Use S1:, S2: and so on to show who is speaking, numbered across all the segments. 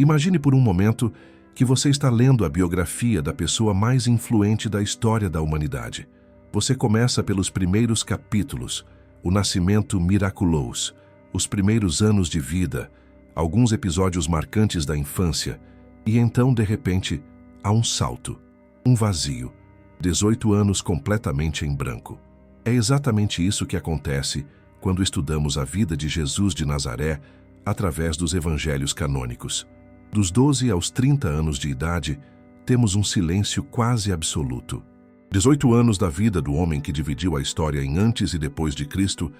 S1: Imagine por um momento que você está lendo a biografia da pessoa mais influente da história da humanidade. Você começa pelos primeiros capítulos, o nascimento miraculoso, os primeiros anos de vida, alguns episódios marcantes da infância, e então, de repente, há um salto, um vazio, 18 anos completamente em branco. É exatamente isso que acontece quando estudamos a vida de Jesus de Nazaré através dos evangelhos canônicos. Dos 12 aos 30 anos de idade, temos um silêncio quase absoluto. 18 anos da vida do homem que dividiu a história em antes e depois de Cristo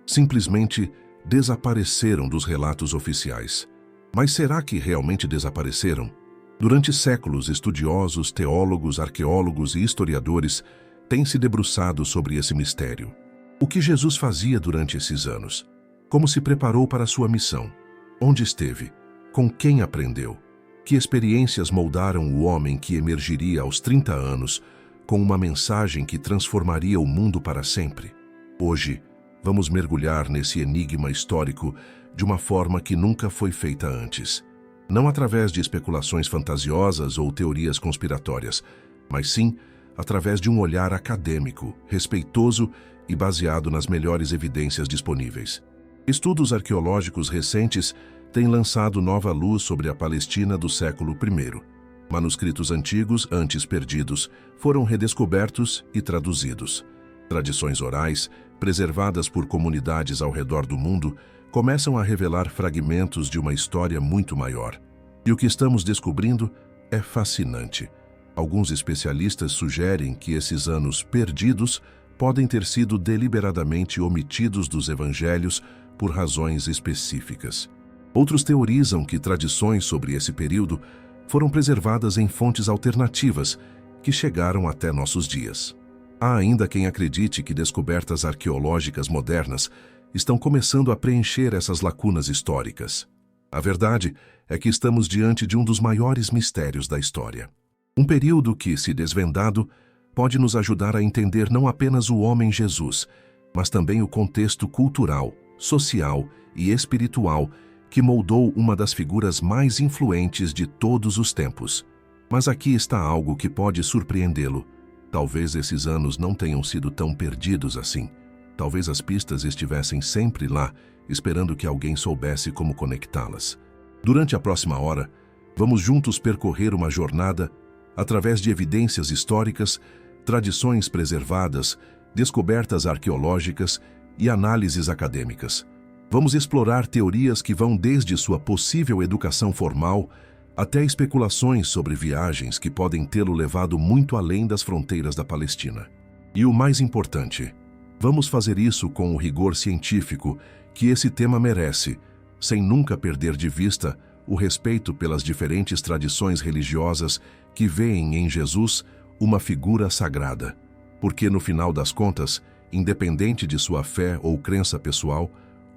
S1: simplesmente desapareceram dos relatos oficiais. Mas será que realmente desapareceram? Durante séculos, estudiosos, teólogos, arqueólogos e historiadores têm se debruçado sobre esse mistério. O que Jesus fazia durante esses anos? Como se preparou para sua missão? Onde esteve? Com quem aprendeu? Que experiências moldaram o homem que emergiria aos 30 anos com uma mensagem que transformaria o mundo para sempre? Hoje, vamos mergulhar nesse enigma histórico de uma forma que nunca foi feita antes. Não através de especulações fantasiosas ou teorias conspiratórias, mas sim através de um olhar acadêmico, respeitoso e baseado nas melhores evidências disponíveis. Estudos arqueológicos recentes têm lançado nova luz sobre a Palestina do século I. Manuscritos antigos, antes perdidos, foram redescobertos e traduzidos. Tradições orais, preservadas por comunidades ao redor do mundo, começam a revelar fragmentos de uma história muito maior. E o que estamos descobrindo é fascinante. Alguns especialistas sugerem que esses anos perdidos podem ter sido deliberadamente omitidos dos evangelhos por razões específicas. Outros teorizam que tradições sobre esse período foram preservadas em fontes alternativas que chegaram até nossos dias. Há ainda quem acredite que descobertas arqueológicas modernas estão começando a preencher essas lacunas históricas. A verdade é que estamos diante de um dos maiores mistérios da história. Um período que, se desvendado, pode nos ajudar a entender não apenas o homem Jesus, mas também o contexto cultural, social e espiritual que moldou uma das figuras mais influentes de todos os tempos. Mas aqui está algo que pode surpreendê-lo. Talvez esses anos não tenham sido tão perdidos assim. Talvez as pistas estivessem sempre lá, esperando que alguém soubesse como conectá-las. Durante a próxima hora, vamos juntos percorrer uma jornada através de evidências históricas, tradições preservadas, descobertas arqueológicas e análises acadêmicas. Vamos explorar teorias que vão desde sua possível educação formal até especulações sobre viagens que podem tê-lo levado muito além das fronteiras da Palestina. E o mais importante, vamos fazer isso com o rigor científico que esse tema merece, sem nunca perder de vista o respeito pelas diferentes tradições religiosas que veem em Jesus uma figura sagrada. Porque, no final das contas, independente de sua fé ou crença pessoal,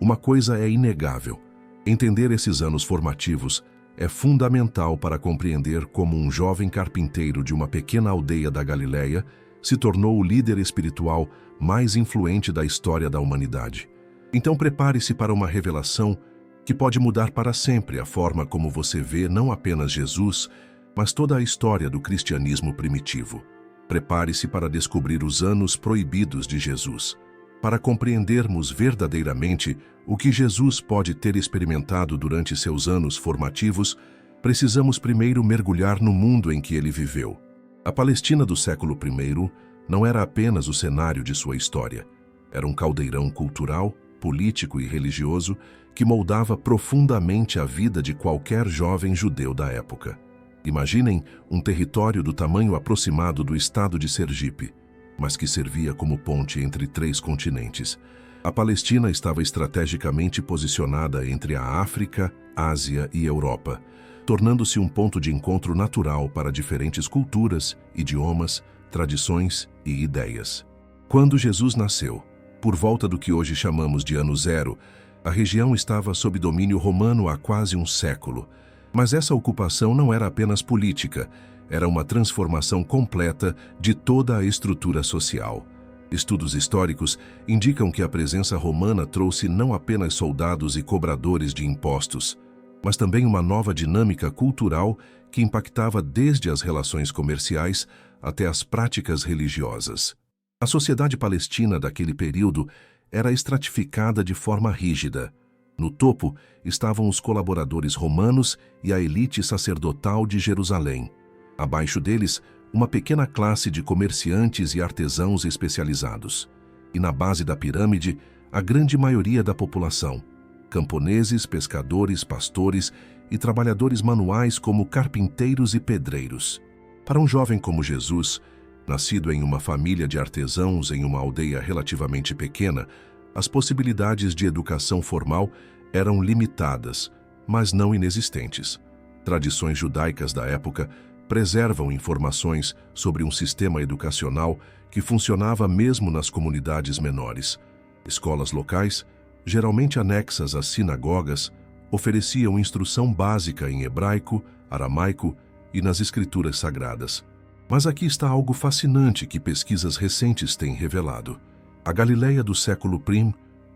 S1: uma coisa é inegável: entender esses anos formativos é fundamental para compreender como um jovem carpinteiro de uma pequena aldeia da Galileia se tornou o líder espiritual mais influente da história da humanidade. Então prepare-se para uma revelação que pode mudar para sempre a forma como você vê não apenas Jesus, mas toda a história do cristianismo primitivo. Prepare-se para descobrir os anos proibidos de Jesus. Para compreendermos verdadeiramente o que Jesus pode ter experimentado durante seus anos formativos, precisamos primeiro mergulhar no mundo em que ele viveu. A Palestina do século I não era apenas o cenário de sua história. Era um caldeirão cultural, político e religioso que moldava profundamente a vida de qualquer jovem judeu da época. Imaginem um território do tamanho aproximado do estado de Sergipe, mas que servia como ponte entre 3 continentes. A Palestina estava estrategicamente posicionada entre a África, Ásia e Europa, tornando-se um ponto de encontro natural para diferentes culturas, idiomas, tradições e ideias. Quando Jesus nasceu, por volta do que hoje chamamos de Ano Zero, a região estava sob domínio romano há quase um século. Mas essa ocupação não era apenas política, era uma transformação completa de toda a estrutura social. Estudos históricos indicam que a presença romana trouxe não apenas soldados e cobradores de impostos, mas também uma nova dinâmica cultural que impactava desde as relações comerciais até as práticas religiosas. A sociedade palestina daquele período era estratificada de forma rígida. No topo estavam os colaboradores romanos e a elite sacerdotal de Jerusalém. Abaixo deles, uma pequena classe de comerciantes e artesãos especializados. E na base da pirâmide, a grande maioria da população: camponeses, pescadores, pastores e trabalhadores manuais como carpinteiros e pedreiros. Para um jovem como Jesus, nascido em uma família de artesãos em uma aldeia relativamente pequena, as possibilidades de educação formal eram limitadas, mas não inexistentes. Tradições judaicas da época preservam informações sobre um sistema educacional que funcionava mesmo nas comunidades menores. Escolas locais, geralmente anexas às sinagogas, ofereciam instrução básica em hebraico, aramaico e nas escrituras sagradas. Mas aqui está algo fascinante que pesquisas recentes têm revelado. A Galileia do século I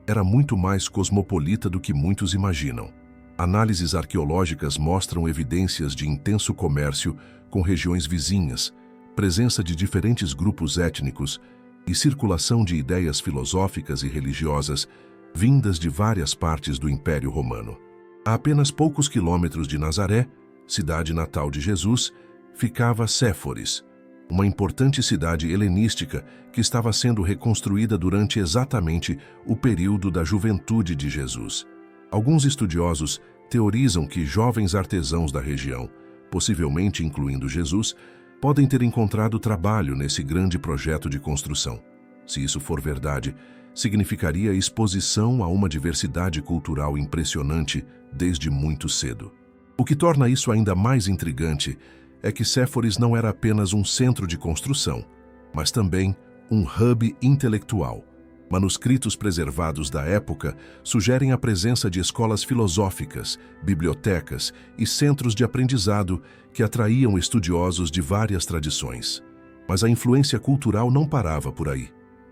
S1: era muito mais cosmopolita do que muitos imaginam. Análises arqueológicas mostram evidências de intenso comércio com regiões vizinhas, presença de diferentes grupos étnicos e circulação de ideias filosóficas e religiosas vindas de várias partes do Império Romano. A apenas poucos quilômetros de Nazaré, cidade natal de Jesus, ficava Séforis, uma importante cidade helenística que estava sendo reconstruída durante exatamente o período da juventude de Jesus. Alguns estudiosos teorizam que jovens artesãos da região, possivelmente incluindo Jesus, podem ter encontrado trabalho nesse grande projeto de construção. Se isso for verdade, significaria exposição a uma diversidade cultural impressionante desde muito cedo. O que torna isso ainda mais intrigante é que Séforis não era apenas um centro de construção, mas também um hub intelectual. Manuscritos preservados da época sugerem a presença de escolas filosóficas, bibliotecas e centros de aprendizado que atraíam estudiosos de várias tradições. Mas a influência cultural não parava por aí.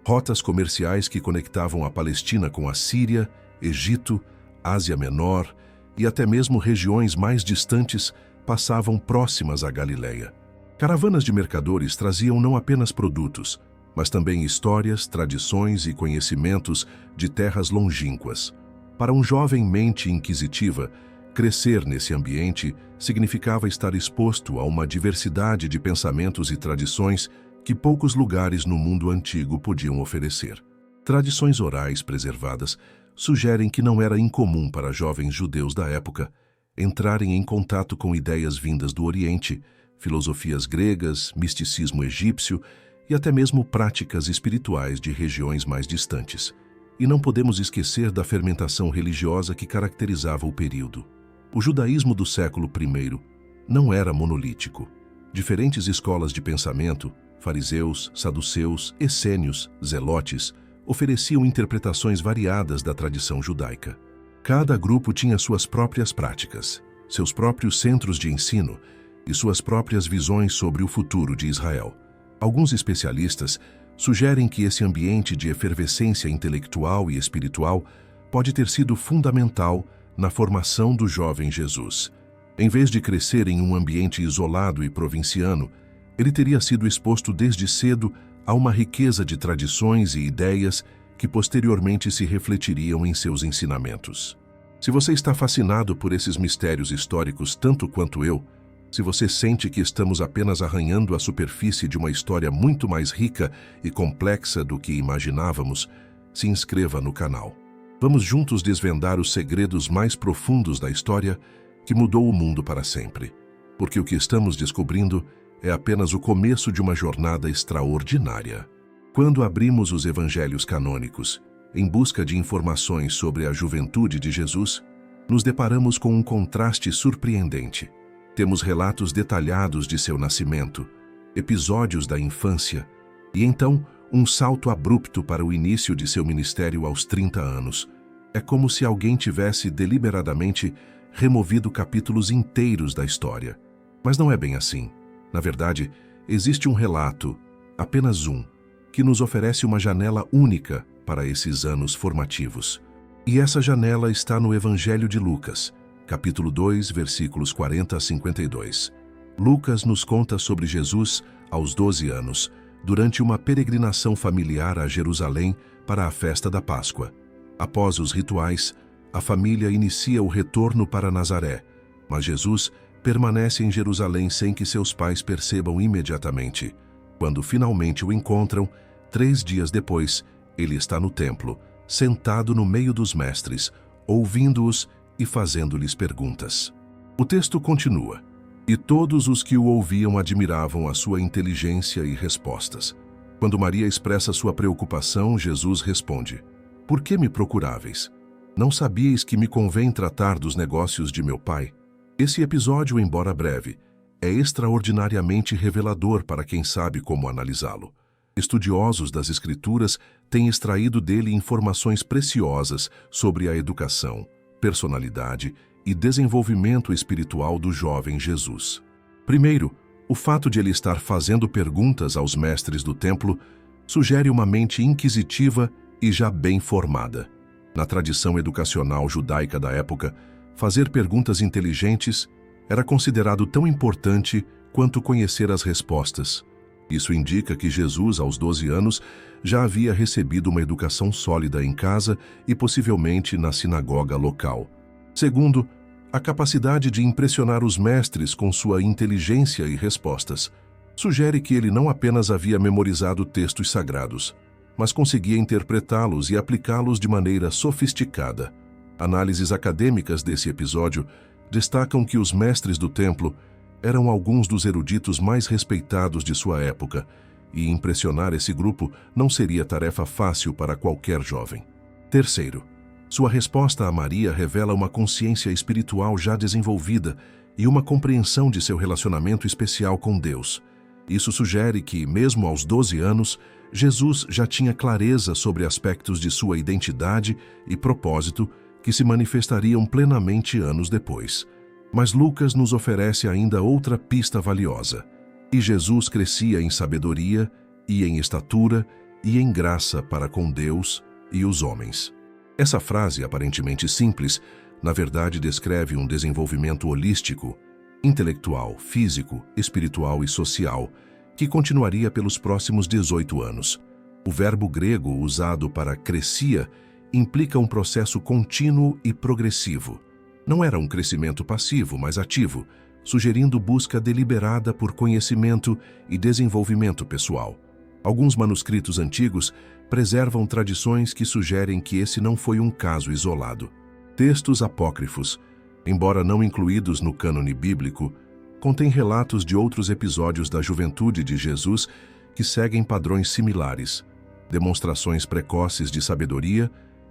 S1: Rotas comerciais que conectavam a Palestina com a Síria, Egito, Ásia Menor e até mesmo regiões mais distantes passavam próximas à Galileia. Caravanas de mercadores traziam não apenas produtos, mas também histórias, tradições e conhecimentos de terras longínquas. Para um jovem mente inquisitiva, crescer nesse ambiente significava estar exposto a uma diversidade de pensamentos e tradições que poucos lugares no mundo antigo podiam oferecer. Tradições orais preservadas sugerem que não era incomum para jovens judeus da época entrarem em contato com ideias vindas do Oriente, filosofias gregas, misticismo egípcio e até mesmo práticas espirituais de regiões mais distantes. E não podemos esquecer da fermentação religiosa que caracterizava o período. O judaísmo do século I não era monolítico. Diferentes escolas de pensamento, fariseus, saduceus, essênios, zelotes, ofereciam interpretações variadas da tradição judaica. Cada grupo tinha suas próprias práticas, seus próprios centros de ensino e suas próprias visões sobre o futuro de Israel. Alguns especialistas sugerem que esse ambiente de efervescência intelectual e espiritual pode ter sido fundamental na formação do jovem Jesus. Em vez de crescer em um ambiente isolado e provinciano, ele teria sido exposto desde cedo a uma riqueza de tradições e ideias que posteriormente se refletiriam em seus ensinamentos. Se você está fascinado por esses mistérios históricos tanto quanto eu, se você sente que estamos apenas arranhando a superfície de uma história muito mais rica e complexa do que imaginávamos, se inscreva no canal. Vamos juntos desvendar os segredos mais profundos da história que mudou o mundo para sempre. Porque o que estamos descobrindo é apenas o começo de uma jornada extraordinária. Quando abrimos os evangelhos canônicos, em busca de informações sobre a juventude de Jesus, nos deparamos com um contraste surpreendente. Temos relatos detalhados de seu nascimento, episódios da infância e então um salto abrupto para o início de seu ministério aos 30 anos. É como se alguém tivesse deliberadamente removido capítulos inteiros da história. Mas não é bem assim. Na verdade, existe um relato, apenas um, que nos oferece uma janela única para esses anos formativos. E essa janela está no Evangelho de Lucas, capítulo 2, versículos 40 a 52. Lucas nos conta sobre Jesus, aos 12 anos, durante uma peregrinação familiar a Jerusalém para a festa da Páscoa. Após os rituais, a família inicia o retorno para Nazaré, mas Jesus permanece em Jerusalém sem que seus pais percebam imediatamente. Quando finalmente o encontram, 3 dias depois, ele está no templo, sentado no meio dos mestres, ouvindo-os e fazendo-lhes perguntas. O texto continua: "E todos os que o ouviam admiravam a sua inteligência e respostas. Quando Maria expressa sua preocupação, Jesus responde: Por que me procuráveis? Não sabíeis que me convém tratar dos negócios de meu Pai?" Esse episódio, embora breve, é extraordinariamente revelador para quem sabe como analisá-lo. Estudiosos das Escrituras têm extraído dele informações preciosas sobre a educação, personalidade e desenvolvimento espiritual do jovem Jesus. Primeiro, o fato de ele estar fazendo perguntas aos mestres do templo sugere uma mente inquisitiva e já bem formada. Na tradição educacional judaica da época, fazer perguntas inteligentes era considerado tão importante quanto conhecer as respostas. Isso indica que Jesus, aos 12 anos, já havia recebido uma educação sólida em casa e possivelmente na sinagoga local. Segundo, a capacidade de impressionar os mestres com sua inteligência e respostas sugere que ele não apenas havia memorizado textos sagrados, mas conseguia interpretá-los e aplicá-los de maneira sofisticada. Análises acadêmicas desse episódio destacam que os mestres do templo eram alguns dos eruditos mais respeitados de sua época, e impressionar esse grupo não seria tarefa fácil para qualquer jovem. Terceiro, sua resposta a Maria revela uma consciência espiritual já desenvolvida e uma compreensão de seu relacionamento especial com Deus. Isso sugere que, mesmo aos 12 anos, Jesus já tinha clareza sobre aspectos de sua identidade e propósito que se manifestariam plenamente anos depois. Mas Lucas nos oferece ainda outra pista valiosa. E Jesus crescia em sabedoria e em estatura e em graça para com Deus e os homens. Essa frase, aparentemente simples, na verdade descreve um desenvolvimento holístico, intelectual, físico, espiritual e social, que continuaria pelos próximos 18 anos. O verbo grego usado para crescia implica um processo contínuo e progressivo. Não era um crescimento passivo, mas ativo, sugerindo busca deliberada por conhecimento e desenvolvimento pessoal. Alguns manuscritos antigos preservam tradições que sugerem que esse não foi um caso isolado. Textos apócrifos, embora não incluídos no cânone bíblico, contêm relatos de outros episódios da juventude de Jesus que seguem padrões similares, demonstrações precoces de sabedoria,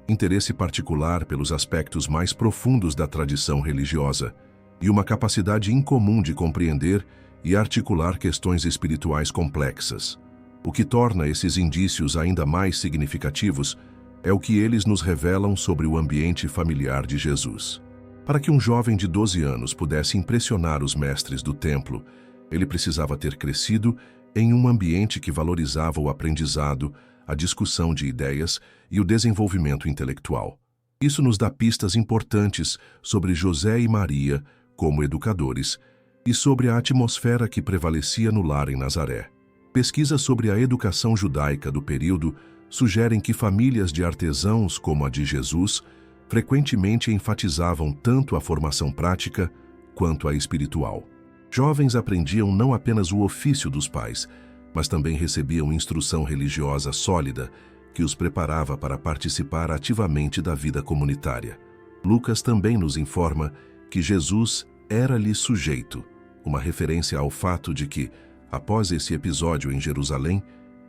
S1: interesse particular pelos aspectos mais profundos da tradição religiosa e uma capacidade incomum de compreender e articular questões espirituais complexas. O que torna esses indícios ainda mais significativos é o que eles nos revelam sobre o ambiente familiar de Jesus. Para que um jovem de 12 anos pudesse impressionar os mestres do templo, ele precisava ter crescido em um ambiente que valorizava o aprendizado, a discussão de ideias e o desenvolvimento intelectual. Isso nos dá pistas importantes sobre José e Maria como educadores e sobre a atmosfera que prevalecia no lar em Nazaré. Pesquisas sobre a educação judaica do período sugerem que famílias de artesãos como a de Jesus frequentemente enfatizavam tanto a formação prática quanto a espiritual. Jovens aprendiam não apenas o ofício dos pais, mas também recebiam instrução religiosa sólida que os preparava para participar ativamente da vida comunitária. Lucas também nos informa que Jesus era-lhe sujeito, uma referência ao fato de que, após esse episódio em Jerusalém,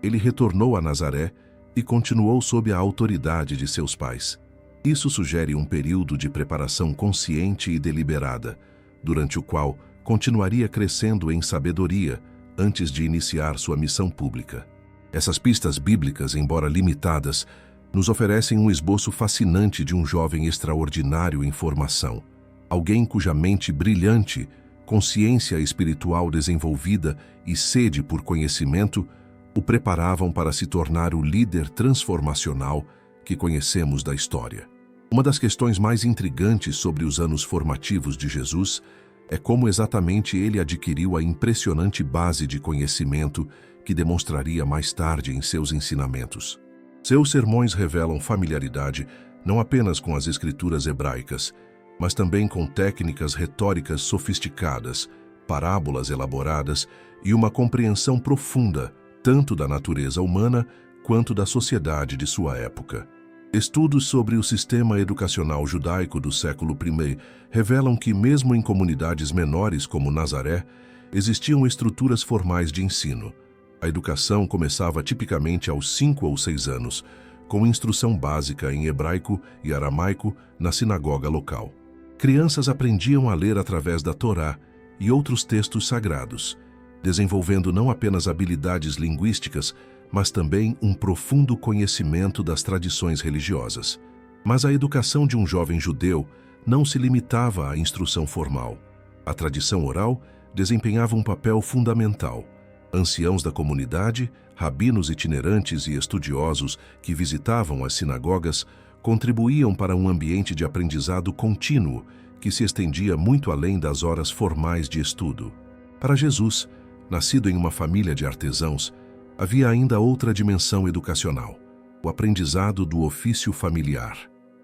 S1: ele retornou a Nazaré e continuou sob a autoridade de seus pais. Isso sugere um período de preparação consciente e deliberada, durante o qual continuaria crescendo em sabedoria antes de iniciar sua missão pública. Essas pistas bíblicas, embora limitadas, nos oferecem um esboço fascinante de um jovem extraordinário em formação, alguém cuja mente brilhante, consciência espiritual desenvolvida e sede por conhecimento o preparavam para se tornar o líder transformacional que conhecemos da história. Uma das questões mais intrigantes sobre os anos formativos de Jesus é como exatamente ele adquiriu a impressionante base de conhecimento que demonstraria mais tarde em seus ensinamentos. Seus sermões revelam familiaridade não apenas com as escrituras hebraicas, mas também com técnicas retóricas sofisticadas, parábolas elaboradas e uma compreensão profunda tanto da natureza humana quanto da sociedade de sua época. Estudos sobre o sistema educacional judaico do século I revelam que, mesmo em comunidades menores como Nazaré, existiam estruturas formais de ensino. A educação começava tipicamente aos 5 ou 6 anos, com instrução básica em hebraico e aramaico na sinagoga local. Crianças aprendiam a ler através da Torá e outros textos sagrados, desenvolvendo não apenas habilidades linguísticas, mas também um profundo conhecimento das tradições religiosas. Mas a educação de um jovem judeu não se limitava à instrução formal. A tradição oral desempenhava um papel fundamental. Anciãos da comunidade, rabinos itinerantes e estudiosos que visitavam as sinagogas contribuíam para um ambiente de aprendizado contínuo que se estendia muito além das horas formais de estudo. Para Jesus, nascido em uma família de artesãos, havia ainda outra dimensão educacional, o aprendizado do ofício familiar.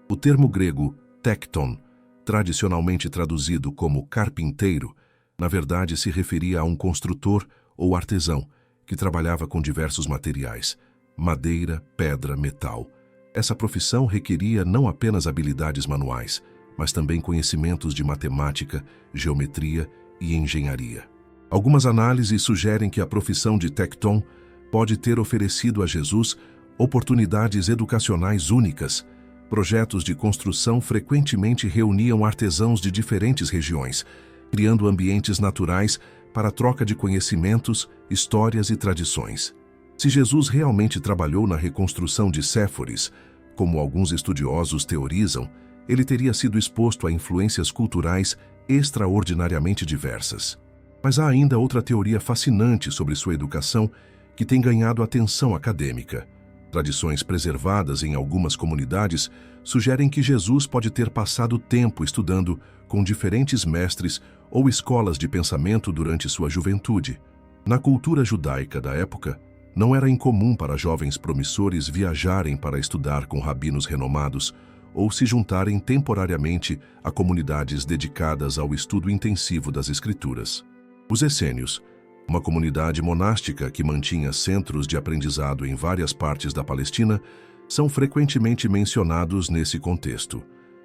S1: O termo grego tekton, tradicionalmente traduzido como carpinteiro, na verdade se referia a um construtor ou artesão que trabalhava com diversos materiais, madeira, pedra, metal. Essa profissão requeria não apenas habilidades manuais, mas também conhecimentos de matemática, geometria e engenharia. Algumas análises sugerem que a profissão de tekton pode ter oferecido a Jesus oportunidades educacionais únicas. Projetos de construção frequentemente reuniam artesãos de diferentes regiões, criando ambientes naturais para a troca de conhecimentos, histórias e tradições. Se Jesus realmente trabalhou na reconstrução de Séforis, como alguns estudiosos teorizam, ele teria sido exposto a influências culturais extraordinariamente diversas. Mas há ainda outra teoria fascinante sobre sua educação que tem ganhado atenção acadêmica. Tradições preservadas em algumas comunidades sugerem que Jesus pode ter passado tempo estudando com diferentes mestres ou escolas de pensamento durante sua juventude. Na cultura judaica da época, não era incomum para jovens promissores viajarem para estudar com rabinos renomados ou se juntarem temporariamente a comunidades dedicadas ao estudo intensivo das Escrituras. Os essênios, uma comunidade monástica que mantinha centros de aprendizado em várias partes da Palestina, são frequentemente mencionados nesse contexto.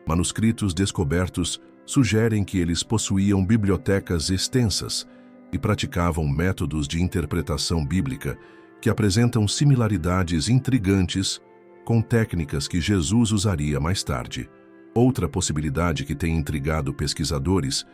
S1: Manuscritos descobertos sugerem que eles possuíam bibliotecas extensas e praticavam métodos de interpretação bíblica que apresentam similaridades intrigantes com técnicas que Jesus usaria mais tarde. Outra possibilidade que tem intrigado pesquisadores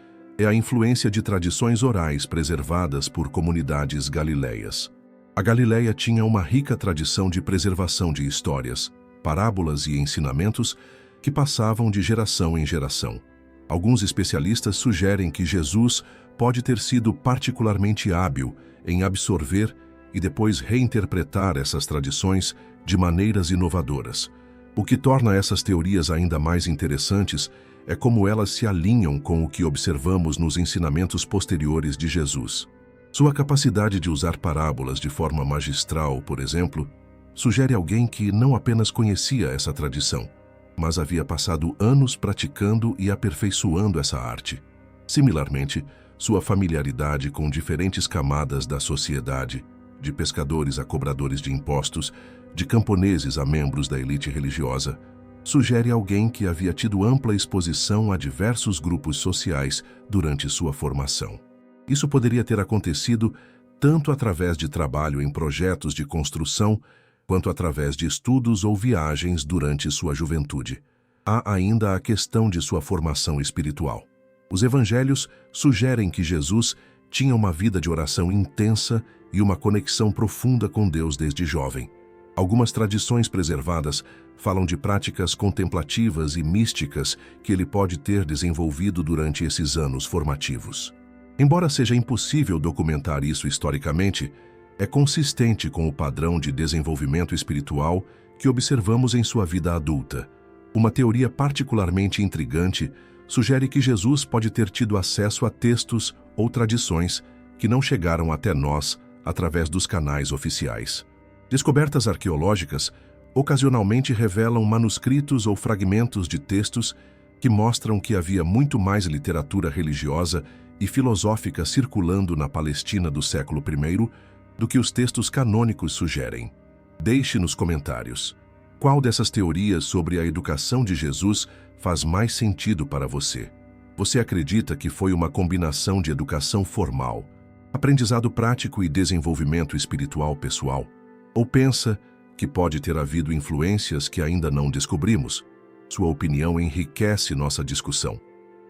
S1: é a influência de tradições orais preservadas por comunidades galileias. A Galileia tinha uma rica tradição de preservação de histórias, parábolas e ensinamentos que passavam de geração em geração. Alguns especialistas sugerem que Jesus pode ter sido particularmente hábil em absorver e depois reinterpretar essas tradições de maneiras inovadoras. O que torna essas teorias ainda mais interessantes é como elas se alinham com o que observamos nos ensinamentos posteriores de Jesus. Sua capacidade de usar parábolas de forma magistral, por exemplo, sugere alguém que não apenas conhecia essa tradição, mas havia passado anos praticando e aperfeiçoando essa arte. Similarmente, sua familiaridade com diferentes camadas da sociedade, de pescadores a cobradores de impostos, de camponeses a membros da elite religiosa, sugere alguém que havia tido ampla exposição a diversos grupos sociais durante sua formação. Isso poderia ter acontecido tanto através de trabalho em projetos de construção, quanto através de estudos ou viagens durante sua juventude. Há ainda a questão de sua formação espiritual. Os evangelhos sugerem que Jesus tinha uma vida de oração intensa e uma conexão profunda com Deus desde jovem. Algumas tradições preservadas falam de práticas contemplativas e místicas que ele pode ter desenvolvido durante esses anos formativos. Embora seja impossível documentar isso historicamente, é consistente com o padrão de desenvolvimento espiritual que observamos em sua vida adulta. Uma teoria particularmente intrigante sugere que Jesus pode ter tido acesso a textos ou tradições que não chegaram até nós através dos canais oficiais. Descobertas arqueológicas ocasionalmente revelam manuscritos ou fragmentos de textos que mostram que havia muito mais literatura religiosa e filosófica circulando na Palestina do século I do que os textos canônicos sugerem. Deixe nos comentários qual dessas teorias sobre a educação de Jesus faz mais sentido para você. Você acredita que foi uma combinação de educação formal, aprendizado prático e desenvolvimento espiritual pessoal? Ou pensa que pode ter havido influências que ainda não descobrimos? Sua opinião enriquece nossa discussão.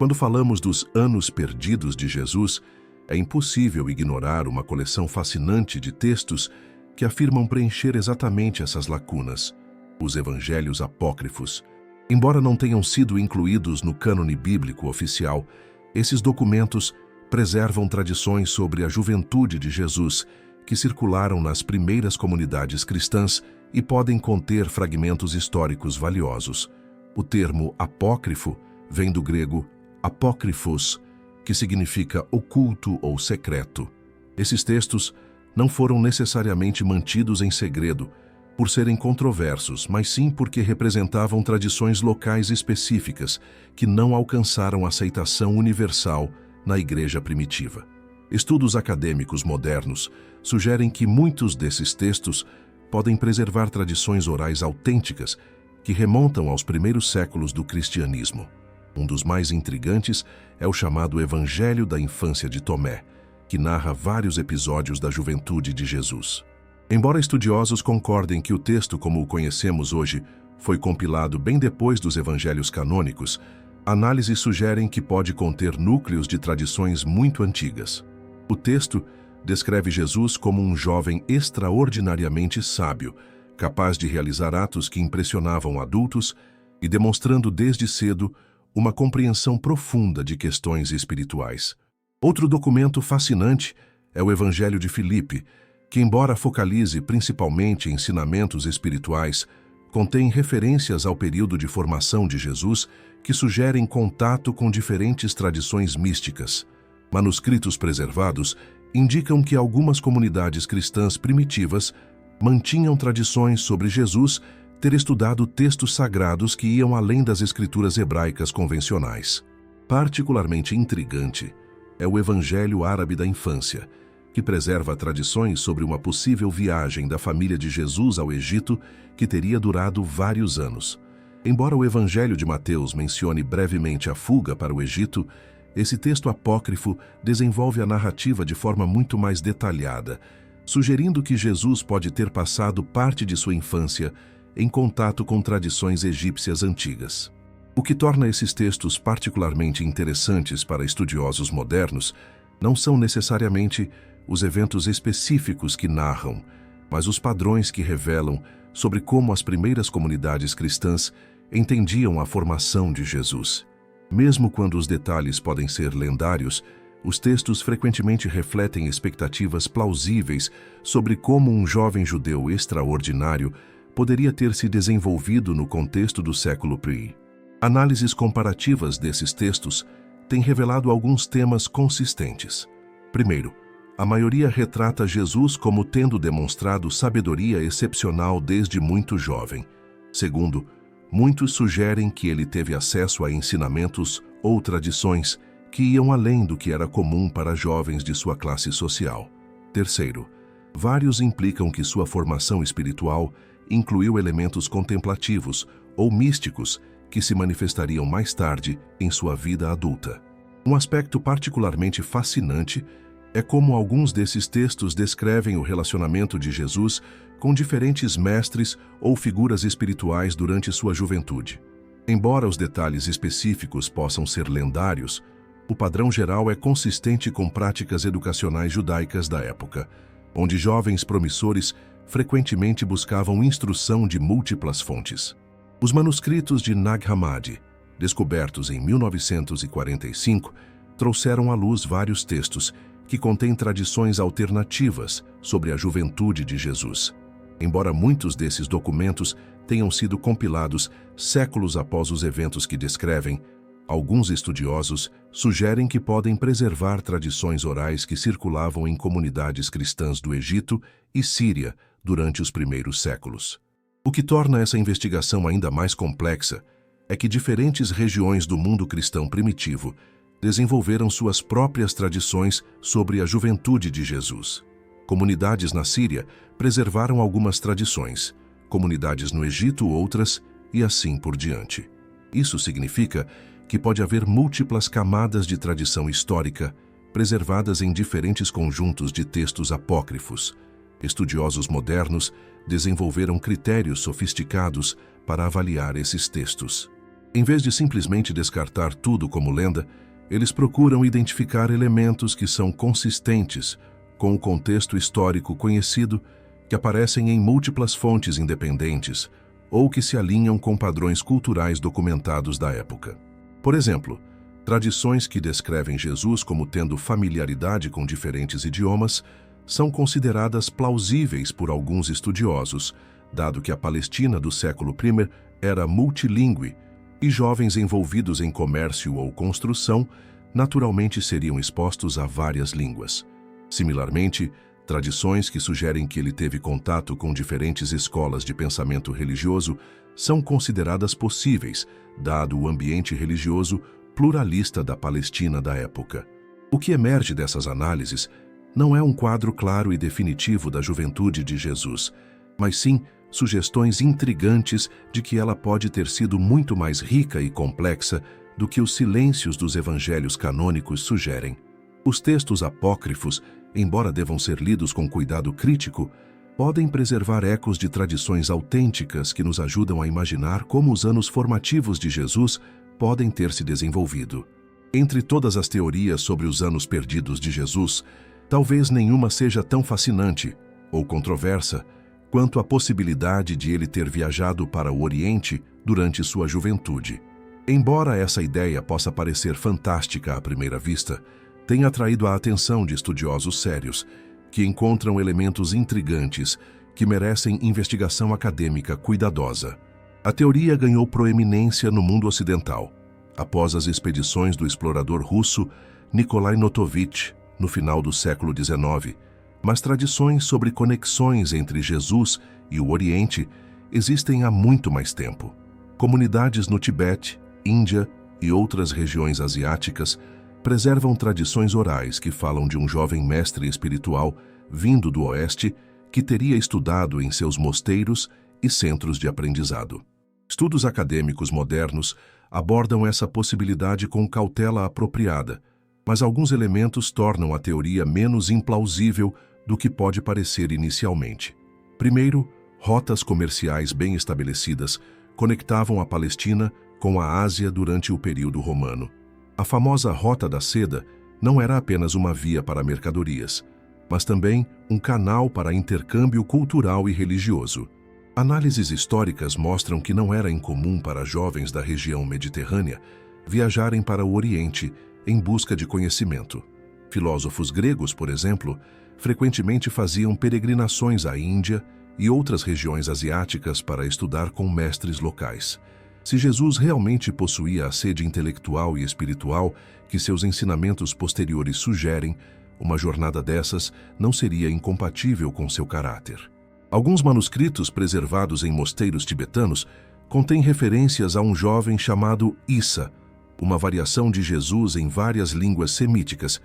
S1: Quando falamos dos anos perdidos de Jesus, é impossível ignorar uma coleção fascinante de textos que afirmam preencher exatamente essas lacunas. Os evangelhos apócrifos. Embora não tenham sido incluídos no cânone bíblico oficial, esses documentos preservam tradições sobre a juventude de Jesus que circularam nas primeiras comunidades cristãs e podem conter fragmentos históricos valiosos. O termo apócrifo vem do grego apócrifos, que significa oculto ou secreto. Esses textos não foram necessariamente mantidos em segredo por serem controversos, mas sim porque representavam tradições locais específicas que não alcançaram aceitação universal na igreja primitiva. Estudos acadêmicos modernos sugerem que muitos desses textos podem preservar tradições orais autênticas que remontam aos primeiros séculos do cristianismo. Um dos mais intrigantes é o chamado Evangelho da Infância de Tomé, que narra vários episódios da juventude de Jesus. Embora estudiosos concordem que o texto como o conhecemos hoje foi compilado bem depois dos evangelhos canônicos, análises sugerem que pode conter núcleos de tradições muito antigas. O texto descreve Jesus como um jovem extraordinariamente sábio, capaz de realizar atos que impressionavam adultos e demonstrando desde cedo uma compreensão profunda de questões espirituais. Outro documento fascinante é o Evangelho de Filipe, que, embora focalize principalmente em ensinamentos espirituais, contém referências ao período de formação de Jesus que sugerem contato com diferentes tradições místicas. Manuscritos preservados indicam que algumas comunidades cristãs primitivas mantinham tradições sobre Jesus ter estudado textos sagrados que iam além das escrituras hebraicas convencionais. Particularmente intrigante é o Evangelho Árabe da Infância, que preserva tradições sobre uma possível viagem da família de Jesus ao Egito que teria durado vários anos. Embora o Evangelho de Mateus mencione brevemente a fuga para o Egito, esse texto apócrifo desenvolve a narrativa de forma muito mais detalhada, sugerindo que Jesus pode ter passado parte de sua infância em contato com tradições egípcias antigas. O que torna esses textos particularmente interessantes para estudiosos modernos não são necessariamente os eventos específicos que narram, mas os padrões que revelam sobre como as primeiras comunidades cristãs entendiam a formação de Jesus. Mesmo quando os detalhes podem ser lendários, os textos frequentemente refletem expectativas plausíveis sobre como um jovem judeu extraordinário poderia ter se desenvolvido no contexto do século I. Análises comparativas desses textos têm revelado alguns temas consistentes. Primeiro, a maioria retrata Jesus como tendo demonstrado sabedoria excepcional desde muito jovem. Segundo, muitos sugerem que ele teve acesso a ensinamentos ou tradições que iam além do que era comum para jovens de sua classe social. Terceiro, vários implicam que sua formação espiritual incluiu elementos contemplativos ou místicos que se manifestariam mais tarde em sua vida adulta. Um aspecto particularmente fascinante é como alguns desses textos descrevem o relacionamento de Jesus com diferentes mestres ou figuras espirituais durante sua juventude. Embora os detalhes específicos possam ser lendários, o padrão geral é consistente com práticas educacionais judaicas da época, onde jovens promissores frequentemente buscavam instrução de múltiplas fontes. Os manuscritos de Nag Hammadi, descobertos em 1945, trouxeram à luz vários textos que contêm tradições alternativas sobre a juventude de Jesus. Embora muitos desses documentos tenham sido compilados séculos após os eventos que descrevem, alguns estudiosos sugerem que podem preservar tradições orais que circulavam em comunidades cristãs do Egito e Síria durante os primeiros séculos. O que torna essa investigação ainda mais complexa é que diferentes regiões do mundo cristão primitivo desenvolveram suas próprias tradições sobre a juventude de Jesus. Comunidades na Síria preservaram algumas tradições, comunidades no Egito outras, e assim por diante. Isso significa que pode haver múltiplas camadas de tradição histórica preservadas em diferentes conjuntos de textos apócrifos. Estudiosos modernos desenvolveram critérios sofisticados para avaliar esses textos. Em vez de simplesmente descartar tudo como lenda, eles procuram identificar elementos que são consistentes com o contexto histórico conhecido, que aparecem em múltiplas fontes independentes ou que se alinham com padrões culturais documentados da época. Por exemplo, tradições que descrevem Jesus como tendo familiaridade com diferentes idiomas são consideradas plausíveis por alguns estudiosos, dado que a Palestina do século I era multilingüe e jovens envolvidos em comércio ou construção naturalmente seriam expostos a várias línguas. Similarmente, tradições que sugerem que ele teve contato com diferentes escolas de pensamento religioso são consideradas possíveis, dado o ambiente religioso pluralista da Palestina da época. O que emerge dessas análises não é um quadro claro e definitivo da juventude de Jesus, mas sim sugestões intrigantes de que ela pode ter sido muito mais rica e complexa do que os silêncios dos evangelhos canônicos sugerem. Os textos apócrifos, embora devam ser lidos com cuidado crítico, podem preservar ecos de tradições autênticas que nos ajudam a imaginar como os anos formativos de Jesus podem ter se desenvolvido. Entre todas as teorias sobre os anos perdidos de Jesus, talvez nenhuma seja tão fascinante ou controversa quanto a possibilidade de ele ter viajado para o Oriente durante sua juventude. Embora essa ideia possa parecer fantástica à primeira vista, tem atraído a atenção de estudiosos sérios, que encontram elementos intrigantes que merecem investigação acadêmica cuidadosa. A teoria ganhou proeminência no mundo ocidental, após as expedições do explorador russo Nikolai Notovitch, no final do século XIX, mas tradições sobre conexões entre Jesus e o Oriente existem há muito mais tempo. Comunidades no Tibete, Índia e outras regiões asiáticas preservam tradições orais que falam de um jovem mestre espiritual vindo do Oeste que teria estudado em seus mosteiros e centros de aprendizado. Estudos acadêmicos modernos abordam essa possibilidade com cautela apropriada, mas alguns elementos tornam a teoria menos implausível do que pode parecer inicialmente. Primeiro, rotas comerciais bem estabelecidas conectavam a Palestina com a Ásia durante o período romano. A famosa Rota da Seda não era apenas uma via para mercadorias, mas também um canal para intercâmbio cultural e religioso. Análises históricas mostram que não era incomum para jovens da região mediterrânea viajarem para o Oriente em busca de conhecimento. Filósofos gregos, por exemplo, frequentemente faziam peregrinações à Índia e outras regiões asiáticas para estudar com mestres locais. Se Jesus realmente possuía a sede intelectual e espiritual que seus ensinamentos posteriores sugerem, uma jornada dessas não seria incompatível com seu caráter. Alguns manuscritos preservados em mosteiros tibetanos contêm referências a um jovem chamado Issa, uma variação de Jesus em várias línguas semíticas,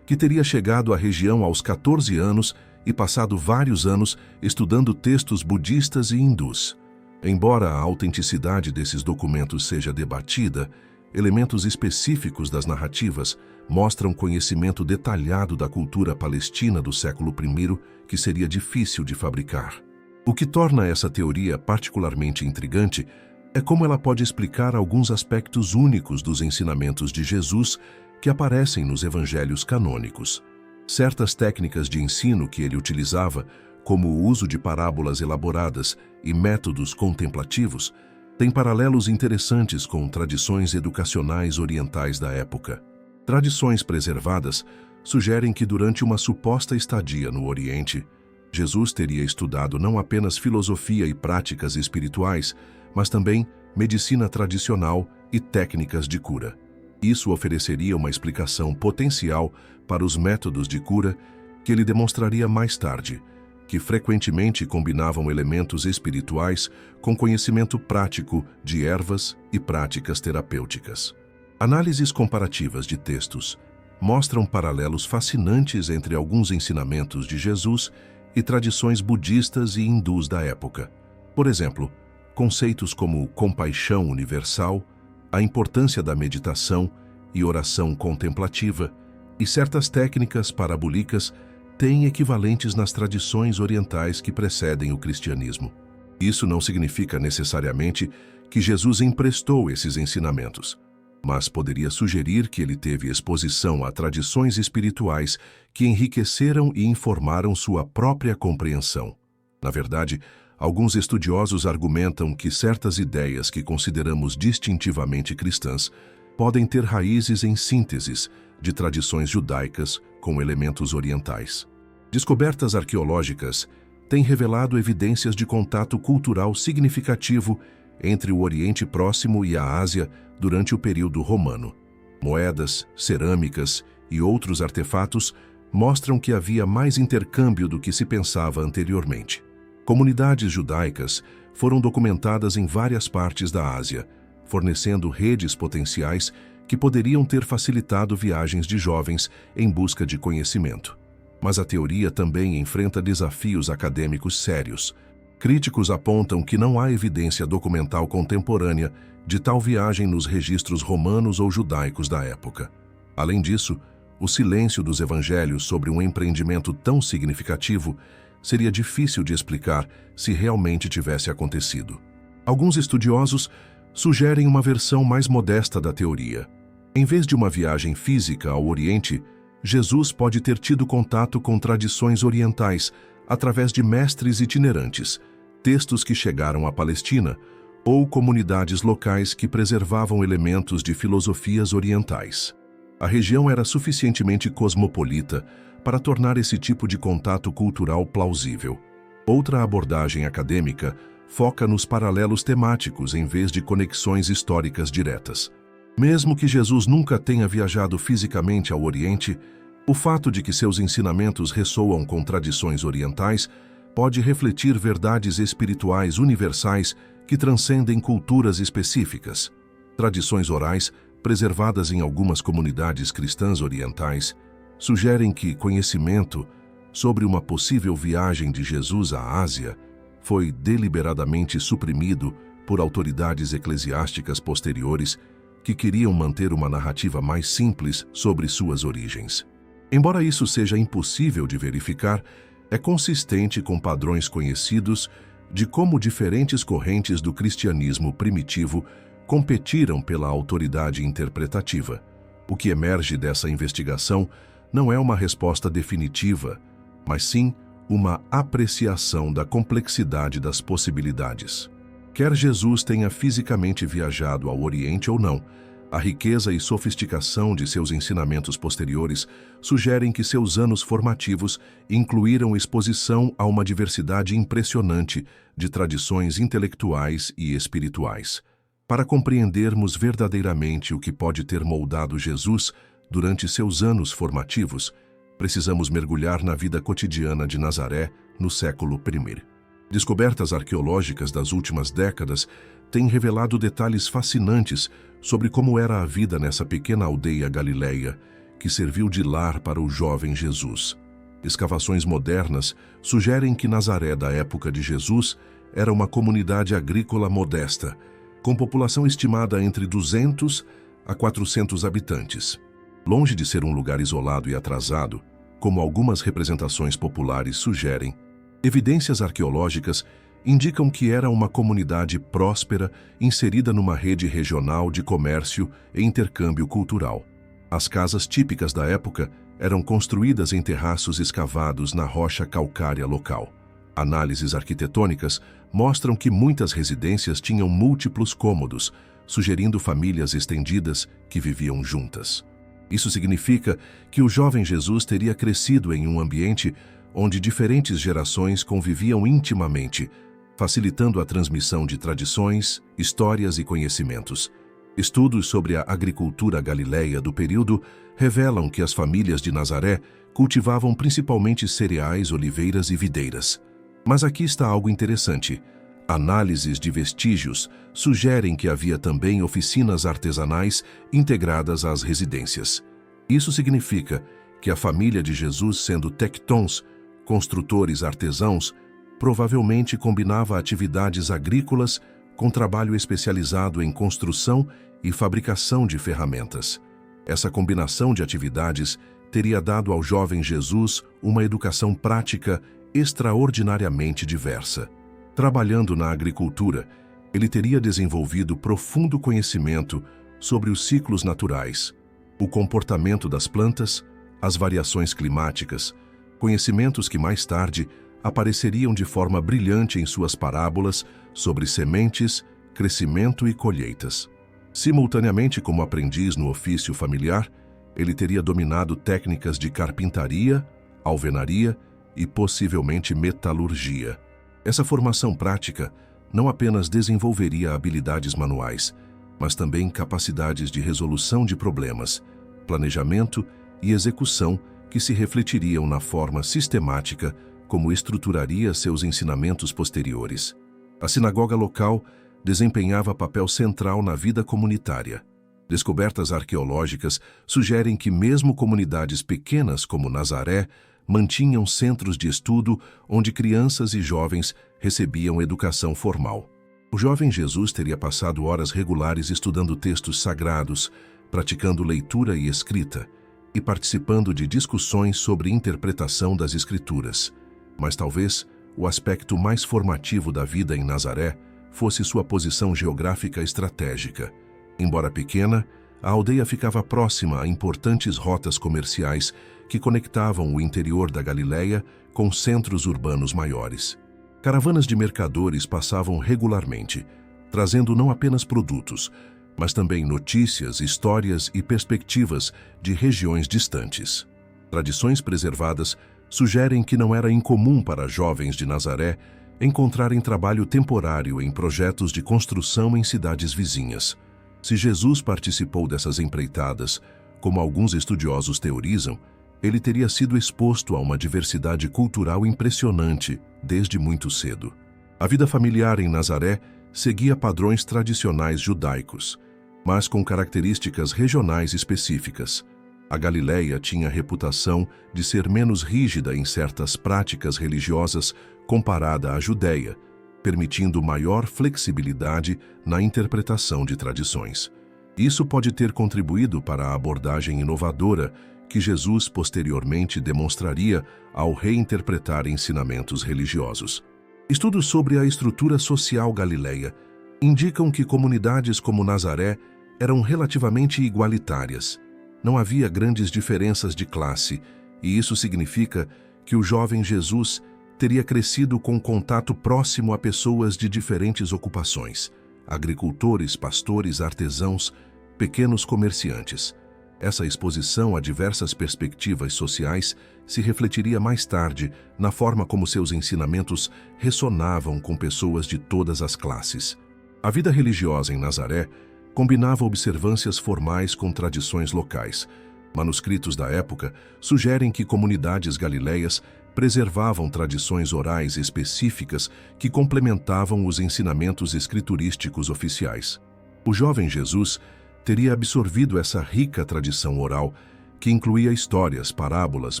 S1: que teria chegado à região aos 14 anos e passado vários anos estudando textos budistas e hindus. Embora a autenticidade desses documentos seja debatida, elementos específicos das narrativas mostram conhecimento detalhado da cultura palestina do século I que seria difícil de fabricar. O que torna essa teoria particularmente intrigante é como ela pode explicar alguns aspectos únicos dos ensinamentos de Jesus que aparecem nos evangelhos canônicos. Certas técnicas de ensino que ele utilizava, como o uso de parábolas elaboradas e métodos contemplativos, têm paralelos interessantes com tradições educacionais orientais da época. Tradições preservadas sugerem que durante uma suposta estadia no Oriente, Jesus teria estudado não apenas filosofia e práticas espirituais, mas também medicina tradicional e técnicas de cura. Isso ofereceria uma explicação potencial para os métodos de cura que ele demonstraria mais tarde, que frequentemente combinavam elementos espirituais com conhecimento prático de ervas e práticas terapêuticas. Análises comparativas de textos mostram paralelos fascinantes entre alguns ensinamentos de Jesus e tradições budistas e hindus da época. Por exemplo, conceitos como compaixão universal, a importância da meditação e oração contemplativa, e certas técnicas parabólicas têm equivalentes nas tradições orientais que precedem o cristianismo. Isso não significa necessariamente que Jesus emprestou esses ensinamentos, mas poderia sugerir que ele teve exposição a tradições espirituais que enriqueceram e informaram sua própria compreensão. Na verdade, alguns estudiosos argumentam que certas ideias que consideramos distintivamente cristãs podem ter raízes em sínteses de tradições judaicas com elementos orientais. Descobertas arqueológicas têm revelado evidências de contato cultural significativo entre o Oriente Próximo e a Ásia durante o período romano. Moedas, cerâmicas e outros artefatos mostram que havia mais intercâmbio do que se pensava anteriormente. Comunidades judaicas foram documentadas em várias partes da Ásia, fornecendo redes potenciais que poderiam ter facilitado viagens de jovens em busca de conhecimento. Mas a teoria também enfrenta desafios acadêmicos sérios. Críticos apontam que não há evidência documental contemporânea de tal viagem nos registros romanos ou judaicos da época. Além disso, o silêncio dos evangelhos sobre um empreendimento tão significativo seria difícil de explicar se realmente tivesse acontecido. Alguns estudiosos sugerem uma versão mais modesta da teoria. Em vez de uma viagem física ao Oriente, Jesus pode ter tido contato com tradições orientais através de mestres itinerantes, textos que chegaram à Palestina ou comunidades locais que preservavam elementos de filosofias orientais. A região era suficientemente cosmopolita para tornar esse tipo de contato cultural plausível. Outra abordagem acadêmica foca nos paralelos temáticos em vez de conexões históricas diretas. Mesmo que Jesus nunca tenha viajado fisicamente ao Oriente, o fato de que seus ensinamentos ressoam com tradições orientais pode refletir verdades espirituais universais que transcendem culturas específicas. Tradições orais, preservadas em algumas comunidades cristãs orientais, sugerem que conhecimento sobre uma possível viagem de Jesus à Ásia foi deliberadamente suprimido por autoridades eclesiásticas posteriores que queriam manter uma narrativa mais simples sobre suas origens. Embora isso seja impossível de verificar, é consistente com padrões conhecidos de como diferentes correntes do cristianismo primitivo competiram pela autoridade interpretativa. O que emerge dessa investigação não é uma resposta definitiva, mas sim uma apreciação da complexidade das possibilidades. Quer Jesus tenha fisicamente viajado ao Oriente ou não, a riqueza e sofisticação de seus ensinamentos posteriores sugerem que seus anos formativos incluíram exposição a uma diversidade impressionante de tradições intelectuais e espirituais. Para compreendermos verdadeiramente o que pode ter moldado Jesus durante seus anos formativos, precisamos mergulhar na vida cotidiana de Nazaré no século I. Descobertas arqueológicas das últimas décadas têm revelado detalhes fascinantes sobre como era a vida nessa pequena aldeia galileia, que serviu de lar para o jovem Jesus. Escavações modernas sugerem que Nazaré da época de Jesus era uma comunidade agrícola modesta, com população estimada entre 200 a 400 habitantes. Longe de ser um lugar isolado e atrasado, como algumas representações populares sugerem, evidências arqueológicas indicam que era uma comunidade próspera inserida numa rede regional de comércio e intercâmbio cultural. As casas típicas da época eram construídas em terraços escavados na rocha calcária local. Análises arquitetônicas mostram que muitas residências tinham múltiplos cômodos, sugerindo famílias estendidas que viviam juntas. Isso significa que o jovem Jesus teria crescido em um ambiente onde diferentes gerações conviviam intimamente, facilitando a transmissão de tradições, histórias e conhecimentos. Estudos sobre a agricultura galileia do período revelam que as famílias de Nazaré cultivavam principalmente cereais, oliveiras e videiras. Mas aqui está algo interessante. Análises de vestígios sugerem que havia também oficinas artesanais integradas às residências. Isso significa que a família de Jesus, sendo tectons, construtores artesãos, provavelmente combinava atividades agrícolas com trabalho especializado em construção e fabricação de ferramentas. Essa combinação de atividades teria dado ao jovem Jesus uma educação prática extraordinariamente diversa. Trabalhando na agricultura, ele teria desenvolvido profundo conhecimento sobre os ciclos naturais, o comportamento das plantas, as variações climáticas, conhecimentos que mais tarde apareceriam de forma brilhante em suas parábolas sobre sementes, crescimento e colheitas. Simultaneamente como aprendiz no ofício familiar, ele teria dominado técnicas de carpintaria, alvenaria e possivelmente metalurgia. Essa formação prática não apenas desenvolveria habilidades manuais, mas também capacidades de resolução de problemas, planejamento e execução que se refletiriam na forma sistemática como estruturaria seus ensinamentos posteriores. A sinagoga local desempenhava papel central na vida comunitária. Descobertas arqueológicas sugerem que mesmo comunidades pequenas como Nazaré mantinham centros de estudo onde crianças e jovens recebiam educação formal. O jovem Jesus teria passado horas regulares estudando textos sagrados, praticando leitura e escrita, e participando de discussões sobre interpretação das Escrituras. Mas talvez o aspecto mais formativo da vida em Nazaré fosse sua posição geográfica estratégica. Embora pequena, a aldeia ficava próxima a importantes rotas comerciais que conectavam o interior da Galileia com centros urbanos maiores. Caravanas de mercadores passavam regularmente, trazendo não apenas produtos, mas também notícias, histórias e perspectivas de regiões distantes. Tradições preservadas sugerem que não era incomum para jovens de Nazaré encontrarem trabalho temporário em projetos de construção em cidades vizinhas. Se Jesus participou dessas empreitadas, como alguns estudiosos teorizam, ele teria sido exposto a uma diversidade cultural impressionante desde muito cedo. A vida familiar em Nazaré seguia padrões tradicionais judaicos, mas com características regionais específicas. A Galileia tinha a reputação de ser menos rígida em certas práticas religiosas comparada à Judéia, permitindo maior flexibilidade na interpretação de tradições. Isso pode ter contribuído para a abordagem inovadora que Jesus posteriormente demonstraria ao reinterpretar ensinamentos religiosos. Estudos sobre a estrutura social galileia indicam que comunidades como Nazaré eram relativamente igualitárias. Não havia grandes diferenças de classe, e isso significa que o jovem Jesus teria crescido com contato próximo a pessoas de diferentes ocupações: agricultores, pastores, artesãos, pequenos comerciantes. Essa exposição a diversas perspectivas sociais se refletiria mais tarde na forma como seus ensinamentos ressonavam com pessoas de todas as classes. A vida religiosa em Nazaré combinava observâncias formais com tradições locais. Manuscritos da época sugerem que comunidades galileias preservavam tradições orais específicas que complementavam os ensinamentos escriturísticos oficiais. O jovem Jesus teria absorvido essa rica tradição oral, que incluía histórias, parábolas,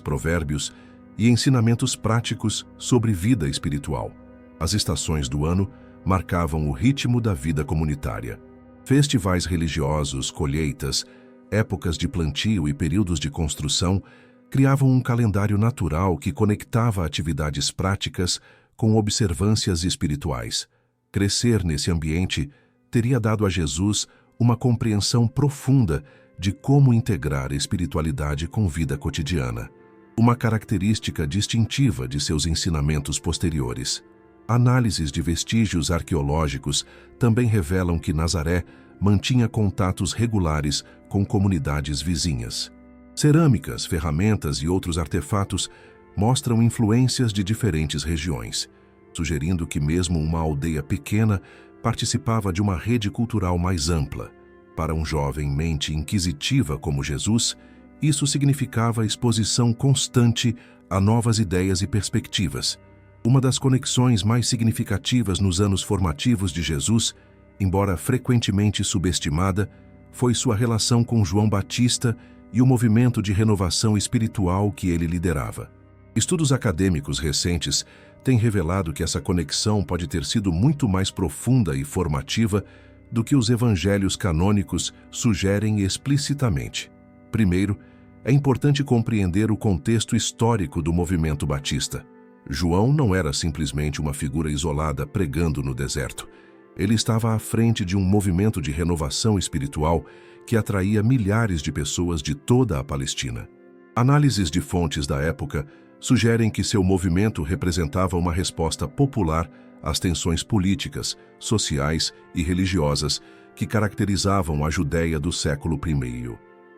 S1: provérbios e ensinamentos práticos sobre vida espiritual. As estações do ano marcavam o ritmo da vida comunitária. Festivais religiosos, colheitas, épocas de plantio e períodos de construção criavam um calendário natural que conectava atividades práticas com observâncias espirituais. Crescer nesse ambiente teria dado a Jesus uma compreensão profunda de como integrar espiritualidade com vida cotidiana, uma característica distintiva de seus ensinamentos posteriores. Análises de vestígios arqueológicos também revelam que Nazaré mantinha contatos regulares com comunidades vizinhas. Cerâmicas, ferramentas e outros artefatos mostram influências de diferentes regiões, sugerindo que mesmo uma aldeia pequena participava de uma rede cultural mais ampla. Para um jovem mente inquisitiva como Jesus, isso significava exposição constante a novas ideias e perspectivas. Uma das conexões mais significativas nos anos formativos de Jesus, embora frequentemente subestimada, foi sua relação com João Batista e o movimento de renovação espiritual que ele liderava. Estudos acadêmicos recentes têm revelado que essa conexão pode ter sido muito mais profunda e formativa do que os evangelhos canônicos sugerem explicitamente. Primeiro, é importante compreender o contexto histórico do movimento batista. João não era simplesmente uma figura isolada pregando no deserto. Ele estava à frente de um movimento de renovação espiritual que atraía milhares de pessoas de toda a Palestina. Análises de fontes da época sugerem que seu movimento representava uma resposta popular às tensões políticas, sociais e religiosas que caracterizavam a Judéia do século I.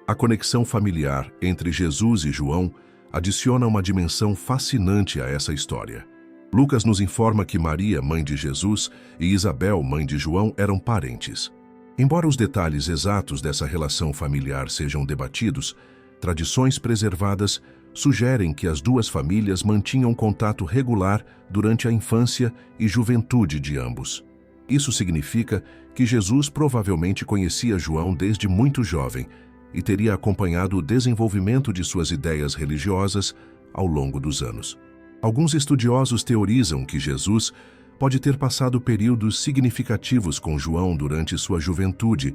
S1: A conexão familiar entre Jesus e João adiciona uma dimensão fascinante a essa história. Lucas nos informa que Maria, mãe de Jesus, e Isabel, mãe de João, eram parentes. Embora os detalhes exatos dessa relação familiar sejam debatidos, tradições preservadas sugerem que as duas famílias mantinham contato regular durante a infância e juventude de ambos. Isso significa que Jesus provavelmente conhecia João desde muito jovem e teria acompanhado o desenvolvimento de suas ideias religiosas ao longo dos anos. Alguns estudiosos teorizam que Jesus pode ter passado períodos significativos com João durante sua juventude,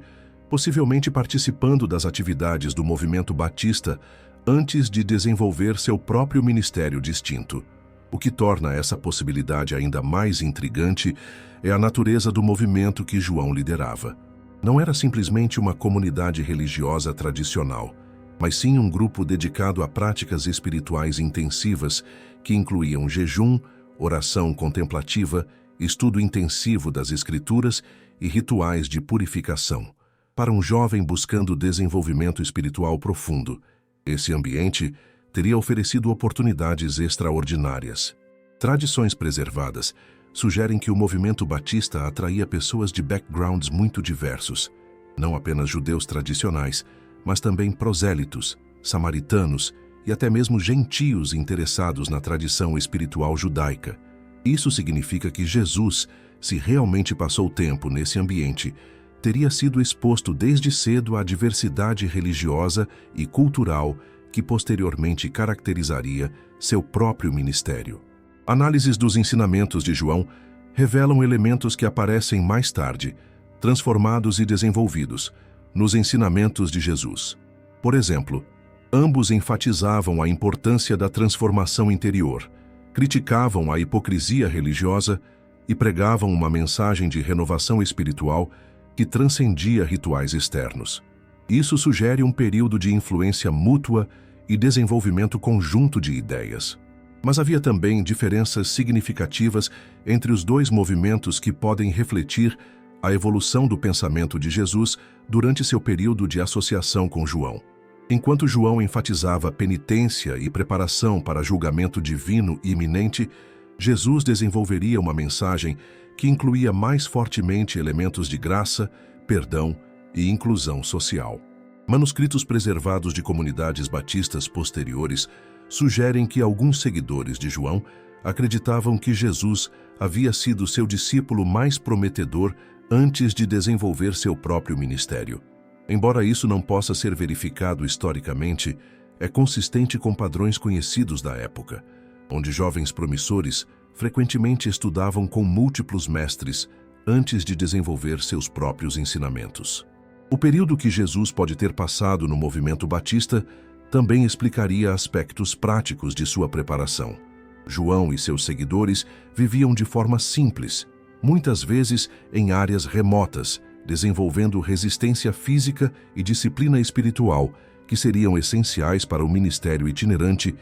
S1: possivelmente participando das atividades do movimento batista antes de desenvolver seu próprio ministério distinto. O que torna essa possibilidade ainda mais intrigante é a natureza do movimento que João liderava. Não era simplesmente uma comunidade religiosa tradicional, mas sim um grupo dedicado a práticas espirituais intensivas que incluíam jejum, oração contemplativa, estudo intensivo das Escrituras e rituais de purificação. Para um jovem buscando desenvolvimento espiritual profundo, esse ambiente teria oferecido oportunidades extraordinárias. Tradições preservadas sugerem que o movimento batista atraía pessoas de backgrounds muito diversos, não apenas judeus tradicionais, mas também prosélitos, samaritanos e até mesmo gentios interessados na tradição espiritual judaica. Isso significa que Jesus, se realmente passou tempo nesse ambiente, teria sido exposto desde cedo à diversidade religiosa e cultural que posteriormente caracterizaria seu próprio ministério. Análises dos ensinamentos de João revelam elementos que aparecem mais tarde, transformados e desenvolvidos, nos ensinamentos de Jesus. Por exemplo, ambos enfatizavam a importância da transformação interior, criticavam a hipocrisia religiosa e pregavam uma mensagem de renovação espiritual que transcendia rituais externos. Isso sugere um período de influência mútua e desenvolvimento conjunto de ideias. Mas havia também diferenças significativas entre os dois movimentos que podem refletir a evolução do pensamento de Jesus durante seu período de associação com João. Enquanto João enfatizava penitência e preparação para julgamento divino e iminente, Jesus desenvolveria uma mensagem que incluía mais fortemente elementos de graça, perdão e inclusão social. Manuscritos preservados de comunidades batistas posteriores sugerem que alguns seguidores de João acreditavam que Jesus havia sido seu discípulo mais prometedor antes de desenvolver seu próprio ministério. Embora isso não possa ser verificado historicamente, é consistente com padrões conhecidos da época, onde jovens promissores frequentemente estudavam com múltiplos mestres antes de desenvolver seus próprios ensinamentos. O período que Jesus pode ter passado no movimento batista também explicaria aspectos práticos de sua preparação. João e seus seguidores viviam de forma simples, muitas vezes em áreas remotas, desenvolvendo resistência física e disciplina espiritual, que seriam essenciais para o ministério itinerante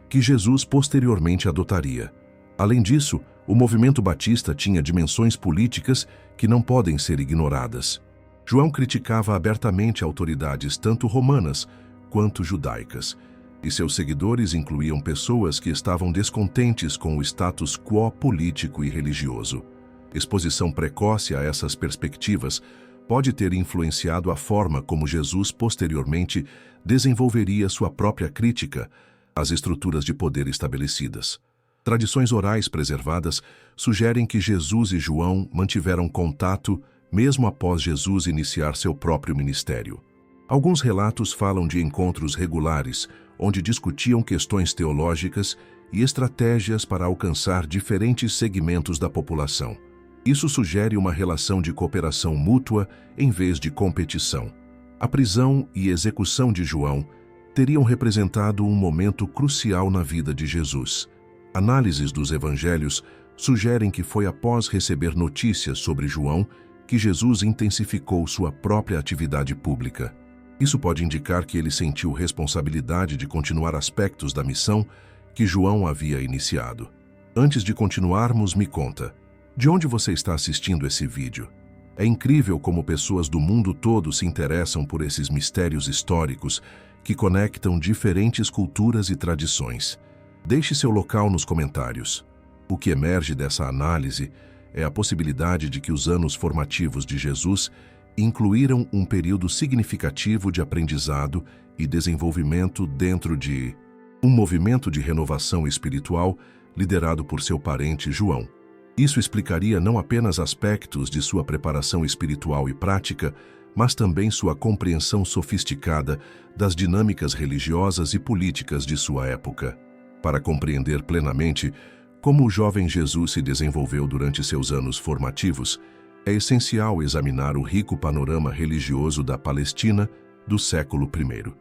S1: que Jesus posteriormente adotaria. Além disso, o movimento batista tinha dimensões políticas que não podem ser ignoradas. João criticava abertamente autoridades tanto romanas quanto judaicas, e seus seguidores incluíam pessoas que estavam descontentes com o status quo político e religioso. Exposição precoce a essas perspectivas pode ter influenciado a forma como Jesus posteriormente desenvolveria sua própria crítica às estruturas de poder estabelecidas. Tradições orais preservadas sugerem que Jesus e João mantiveram contato mesmo após Jesus iniciar seu próprio ministério. Alguns relatos falam de encontros regulares, onde discutiam questões teológicas e estratégias para alcançar diferentes segmentos da população. Isso sugere uma relação de cooperação mútua em vez de competição. A prisão e execução de João teriam representado um momento crucial na vida de Jesus. Análises dos evangelhos sugerem que foi após receber notícias sobre João que Jesus intensificou sua própria atividade pública. Isso pode indicar que ele sentiu responsabilidade de continuar aspectos da missão que João havia iniciado. Antes de continuarmos, me conta, de onde você está assistindo esse vídeo? É incrível como pessoas do mundo todo se interessam por esses mistérios históricos que conectam diferentes culturas e tradições. Deixe seu local nos comentários. O que emerge dessa análise é a possibilidade de que os anos formativos de Jesus incluíram um período significativo de aprendizado e desenvolvimento dentro de um movimento de renovação espiritual liderado por seu parente João. Isso explicaria não apenas aspectos de sua preparação espiritual e prática, mas também sua compreensão sofisticada das dinâmicas religiosas e políticas de sua época. Para compreender plenamente como o jovem Jesus se desenvolveu durante seus anos formativos, é essencial examinar o rico panorama religioso da Palestina do século I.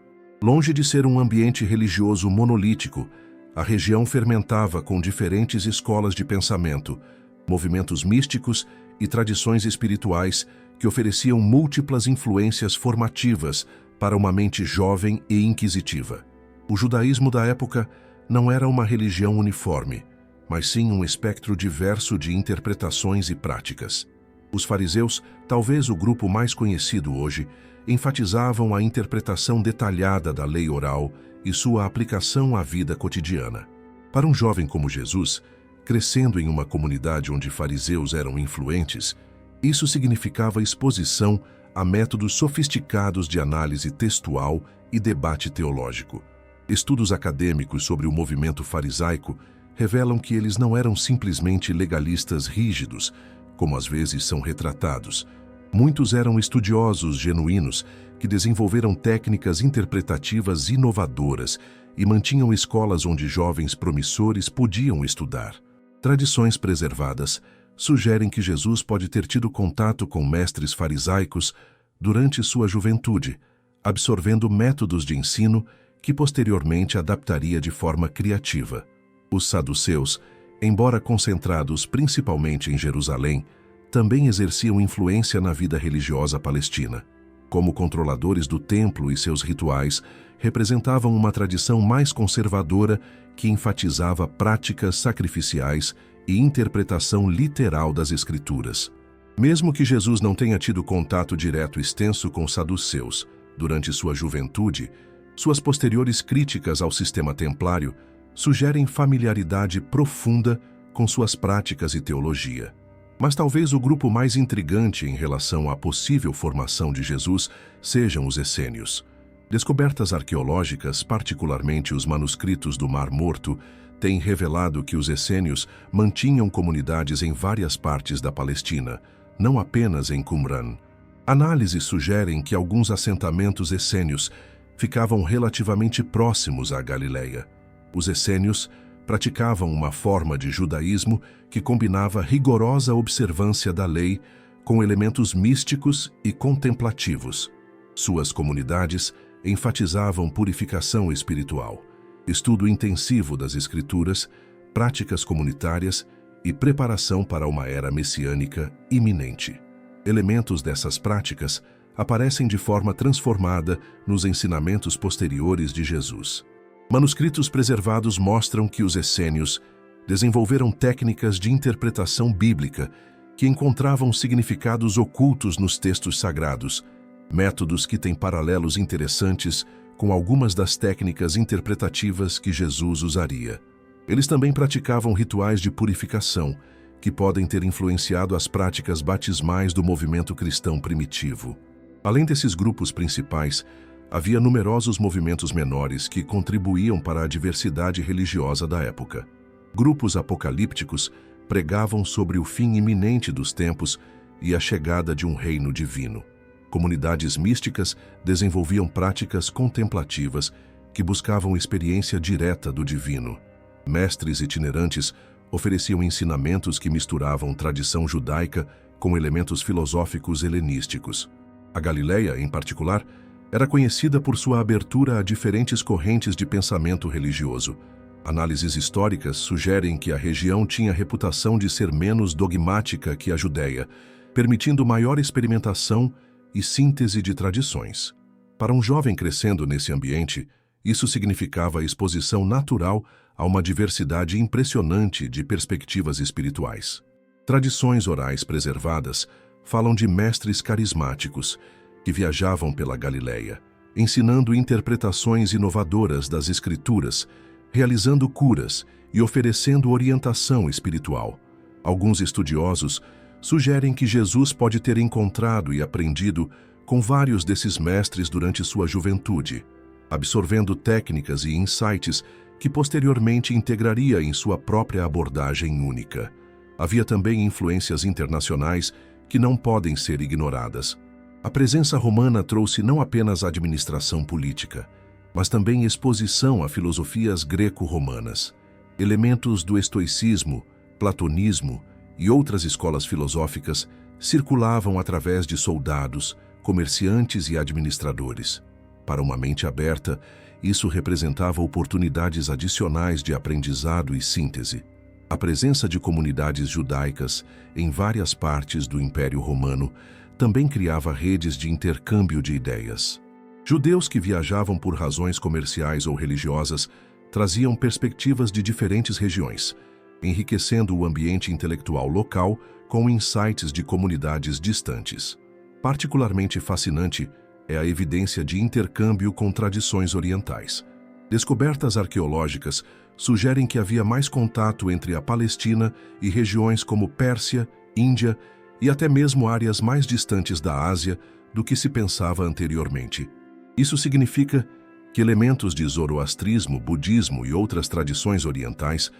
S1: Longe de ser um ambiente religioso monolítico, a região fermentava com diferentes escolas de pensamento, movimentos místicos e tradições espirituais que ofereciam múltiplas influências formativas para uma mente jovem e inquisitiva. O judaísmo da época não era uma religião uniforme, mas sim um espectro diverso de interpretações e práticas. Os fariseus, talvez o grupo mais conhecido hoje, enfatizavam a interpretação detalhada da lei oral e sua aplicação à vida cotidiana. Para um jovem como Jesus, crescendo em uma comunidade onde fariseus eram influentes, isso significava exposição a métodos sofisticados de análise textual e debate teológico. Estudos acadêmicos sobre o movimento farisaico revelam que eles não eram simplesmente legalistas rígidos, como às vezes são retratados. Muitos eram estudiosos genuínos que desenvolveram técnicas interpretativas inovadoras e mantinham escolas onde jovens promissores podiam estudar. Tradições preservadas sugerem que Jesus pode ter tido contato com mestres farisaicos durante sua juventude, absorvendo métodos de ensino que posteriormente adaptaria de forma criativa. Os saduceus, embora concentrados principalmente em Jerusalém, também exerciam influência na vida religiosa palestina. Como controladores do templo e seus rituais, representavam uma tradição mais conservadora que enfatizava práticas sacrificiais e interpretação literal das Escrituras. Mesmo que Jesus não tenha tido contato direto extenso com os saduceus durante sua juventude, suas posteriores críticas ao sistema templário sugerem familiaridade profunda com suas práticas e teologia. Mas talvez o grupo mais intrigante em relação à possível formação de Jesus sejam os essênios. Descobertas arqueológicas, particularmente os manuscritos do Mar Morto, têm revelado que os essênios mantinham comunidades em várias partes da Palestina, não apenas em Qumran. Análises sugerem que alguns assentamentos essênios ficavam relativamente próximos à Galileia. Os essênios praticavam uma forma de judaísmo que combinava rigorosa observância da lei com elementos místicos e contemplativos. Suas comunidades enfatizavam purificação espiritual, estudo intensivo das Escrituras, práticas comunitárias e preparação para uma era messiânica iminente. Elementos dessas práticas aparecem de forma transformada nos ensinamentos posteriores de Jesus. Manuscritos preservados mostram que os essênios desenvolveram técnicas de interpretação bíblica que encontravam significados ocultos nos textos sagrados, métodos que têm paralelos interessantes com algumas das técnicas interpretativas que Jesus usaria. Eles também praticavam rituais de purificação, que podem ter influenciado as práticas batismais do movimento cristão primitivo. Além desses grupos principais, havia numerosos movimentos menores que contribuíam para a diversidade religiosa da época. Grupos apocalípticos pregavam sobre o fim iminente dos tempos e a chegada de um reino divino. Comunidades místicas desenvolviam práticas contemplativas que buscavam experiência direta do divino. Mestres itinerantes ofereciam ensinamentos que misturavam tradição judaica com elementos filosóficos helenísticos. A Galileia, em particular, era conhecida por sua abertura a diferentes correntes de pensamento religioso. Análises históricas sugerem que a região tinha reputação de ser menos dogmática que a Judéia, permitindo maior experimentação e síntese de tradições. Para um jovem crescendo nesse ambiente, isso significava a exposição natural a uma diversidade impressionante de perspectivas espirituais. Tradições orais preservadas falam de mestres carismáticos que viajavam pela Galileia, ensinando interpretações inovadoras das Escrituras, realizando curas e oferecendo orientação espiritual. Alguns estudiosos sugerem que Jesus pode ter encontrado e aprendido com vários desses mestres durante sua juventude, absorvendo técnicas e insights que posteriormente integraria em sua própria abordagem única. Havia também influências internacionais que não podem ser ignoradas. A presença romana trouxe não apenas administração política, mas também exposição a filosofias greco-romanas. Elementos do estoicismo, platonismo e outras escolas filosóficas circulavam através de soldados, comerciantes e administradores. Para uma mente aberta, isso representava oportunidades adicionais de aprendizado e síntese. A presença de comunidades judaicas em várias partes do Império Romano também criava redes de intercâmbio de ideias. Judeus que viajavam por razões comerciais ou religiosas traziam perspectivas de diferentes regiões, enriquecendo o ambiente intelectual local com insights de comunidades distantes. Particularmente fascinante é a evidência de intercâmbio com tradições orientais. Descobertas arqueológicas sugerem que havia mais contato entre a Palestina e regiões como Pérsia, Índia e até mesmo áreas mais distantes da Ásia do que se pensava anteriormente. Isso significa que elementos de zoroastrismo, budismo e outras tradições orientais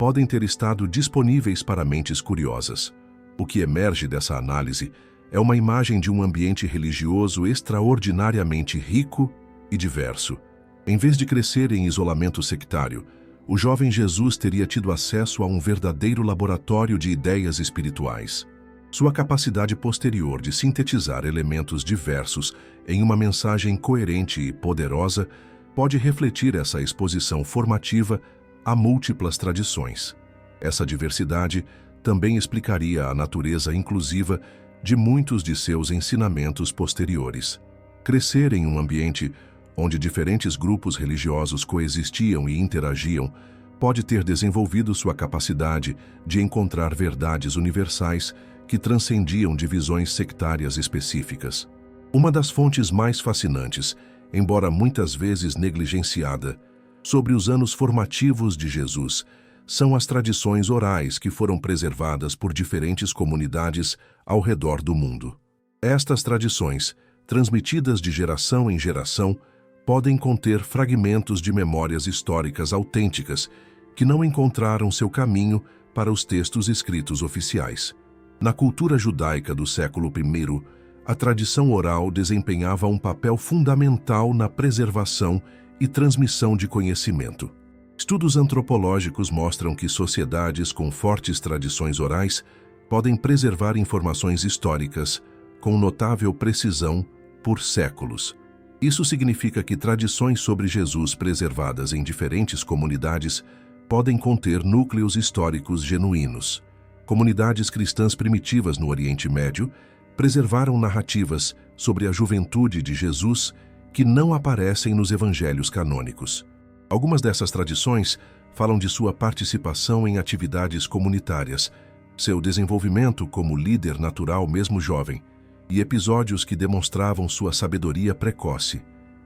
S1: podem ter estado disponíveis para mentes curiosas. O que emerge dessa análise é uma imagem de um ambiente religioso extraordinariamente rico e diverso. Em vez de crescer em isolamento sectário, o jovem Jesus teria tido acesso a um verdadeiro laboratório de ideias espirituais. Sua capacidade posterior de sintetizar elementos diversos em uma mensagem coerente e poderosa pode refletir essa exposição formativa a múltiplas tradições. Essa diversidade também explicaria a natureza inclusiva de muitos de seus ensinamentos posteriores. Crescer em um ambiente onde diferentes grupos religiosos coexistiam e interagiam pode ter desenvolvido sua capacidade de encontrar verdades universais que transcendiam divisões sectárias específicas. Uma das fontes mais fascinantes, embora muitas vezes negligenciada, sobre os anos formativos de Jesus são as tradições orais que foram preservadas por diferentes comunidades ao redor do mundo. Estas tradições, transmitidas de geração em geração, podem conter fragmentos de memórias históricas autênticas que não encontraram seu caminho para os textos escritos oficiais. Na cultura judaica do século I, a tradição oral desempenhava um papel fundamental na preservação e transmissão de conhecimento. Estudos antropológicos mostram que sociedades com fortes tradições orais podem preservar informações históricas com notável precisão por séculos. Isso significa que tradições sobre Jesus preservadas em diferentes comunidades podem conter núcleos históricos genuínos. Comunidades cristãs primitivas no Oriente Médio preservaram narrativas sobre a juventude de Jesus que não aparecem nos evangelhos canônicos. Algumas dessas tradições falam de sua participação em atividades comunitárias, seu desenvolvimento como líder natural mesmo jovem, e episódios que demonstravam sua sabedoria precoce.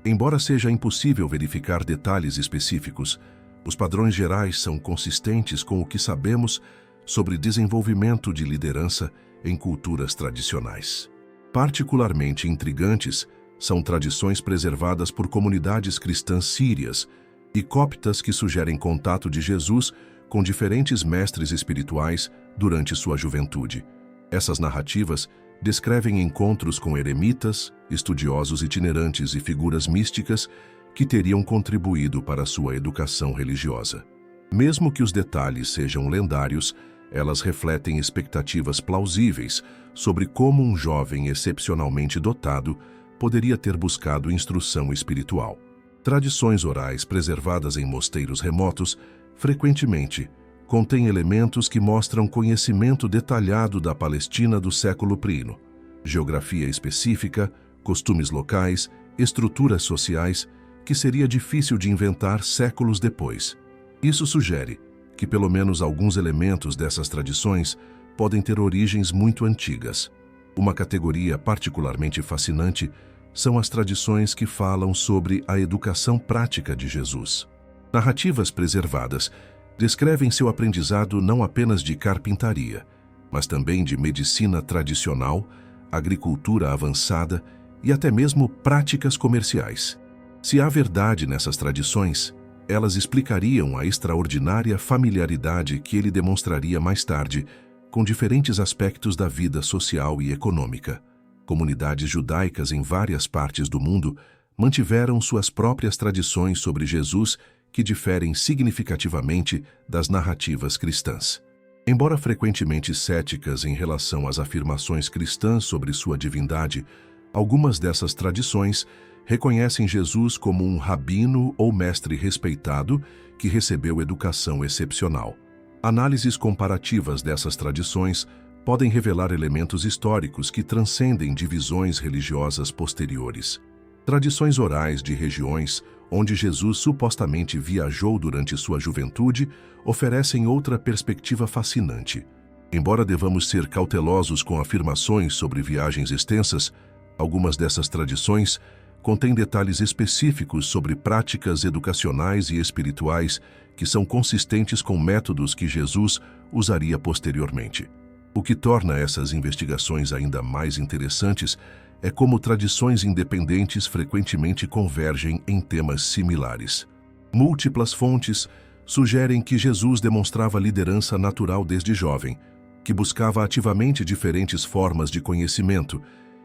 S1: Embora seja impossível verificar detalhes específicos, os padrões gerais são consistentes com o que sabemos sobre desenvolvimento de liderança em culturas tradicionais. Particularmente intrigantes são tradições preservadas por comunidades cristãs sírias e coptas que sugerem contato de Jesus com diferentes mestres espirituais durante sua juventude. Essas narrativas descrevem encontros com eremitas, estudiosos itinerantes e figuras místicas que teriam contribuído para sua educação religiosa. Mesmo que os detalhes sejam lendários, elas refletem expectativas plausíveis sobre como um jovem excepcionalmente dotado poderia ter buscado instrução espiritual. Tradições orais preservadas em mosteiros remotos frequentemente contêm elementos que mostram conhecimento detalhado da Palestina do século I, geografia específica, costumes locais, estruturas sociais que seria difícil de inventar séculos depois. Isso sugere que pelo menos alguns elementos dessas tradições podem ter origens muito antigas. Uma categoria particularmente fascinante são as tradições que falam sobre a educação prática de Jesus. Narrativas preservadas descrevem seu aprendizado não apenas de carpintaria, mas também de medicina tradicional, agricultura avançada e até mesmo práticas comerciais. Se há verdade nessas tradições, elas explicariam a extraordinária familiaridade que ele demonstraria mais tarde com diferentes aspectos da vida social e econômica. Comunidades judaicas em várias partes do mundo mantiveram suas próprias tradições sobre Jesus que diferem significativamente das narrativas cristãs. Embora frequentemente céticas em relação às afirmações cristãs sobre sua divindade, algumas dessas tradições reconhecem Jesus como um rabino ou mestre respeitado que recebeu educação excepcional. Análises comparativas dessas tradições podem revelar elementos históricos que transcendem divisões religiosas posteriores. Tradições orais de regiões onde Jesus supostamente viajou durante sua juventude oferecem outra perspectiva fascinante. Embora devamos ser cautelosos com afirmações sobre viagens extensas, algumas dessas tradições contém detalhes específicos sobre práticas educacionais e espirituais que são consistentes com métodos que Jesus usaria posteriormente. O que torna essas investigações ainda mais interessantes é como tradições independentes frequentemente convergem em temas similares. Múltiplas fontes sugerem que Jesus demonstrava liderança natural desde jovem, que buscava ativamente diferentes formas de conhecimento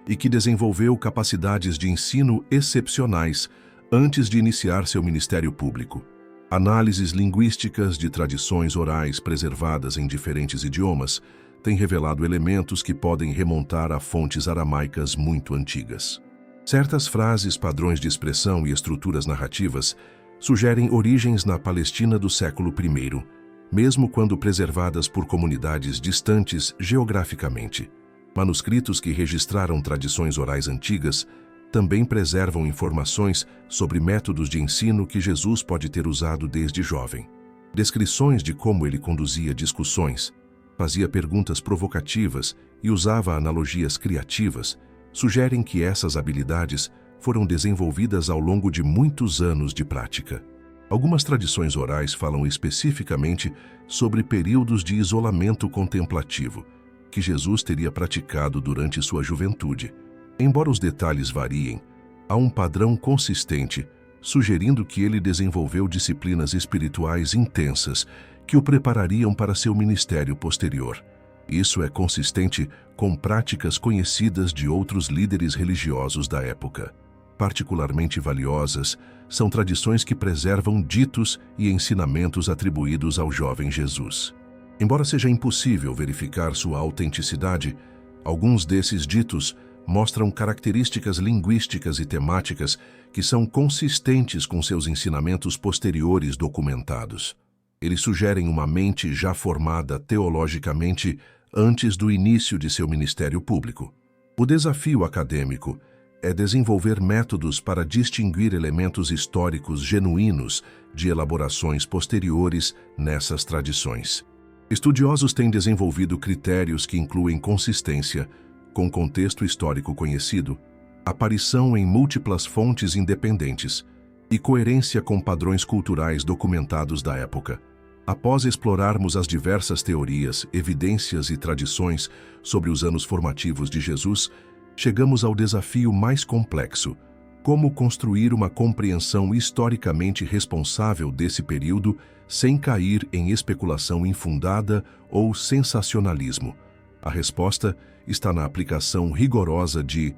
S1: e que desenvolveu capacidades de ensino excepcionais antes de iniciar seu ministério público. Análises linguísticas de tradições orais preservadas em diferentes idiomas têm revelado elementos que podem remontar a fontes aramaicas muito antigas. Certas frases, padrões de expressão e estruturas narrativas sugerem origens na Palestina do século I, mesmo quando preservadas por comunidades distantes geograficamente. Manuscritos que registraram tradições orais antigas também preservam informações sobre métodos de ensino que Jesus pode ter usado desde jovem. Descrições de como ele conduzia discussões, fazia perguntas provocativas e usava analogias criativas sugerem que essas habilidades foram desenvolvidas ao longo de muitos anos de prática. Algumas tradições orais falam especificamente sobre períodos de isolamento contemplativo que Jesus teria praticado durante sua juventude. Embora os detalhes variem, há um padrão consistente sugerindo que ele desenvolveu disciplinas espirituais intensas que o preparariam para seu ministério posterior. Isso é consistente com práticas conhecidas de outros líderes religiosos da época. Particularmente valiosas são tradições que preservam ditos e ensinamentos atribuídos ao jovem Jesus. Embora seja impossível verificar sua autenticidade, alguns desses ditos mostram características linguísticas e temáticas que são consistentes com seus ensinamentos posteriores documentados. Eles sugerem uma mente já formada teologicamente antes do início de seu ministério público. O desafio acadêmico é desenvolver métodos para distinguir elementos históricos genuínos de elaborações posteriores nessas tradições. Estudiosos têm desenvolvido critérios que incluem consistência com contexto histórico conhecido, aparição em múltiplas fontes independentes e coerência com padrões culturais documentados da época. Após explorarmos as diversas teorias, evidências e tradições sobre os anos formativos de Jesus, chegamos ao desafio mais complexo: como construir uma compreensão historicamente responsável desse período sem cair em especulação infundada ou sensacionalismo. A resposta está na aplicação rigorosa de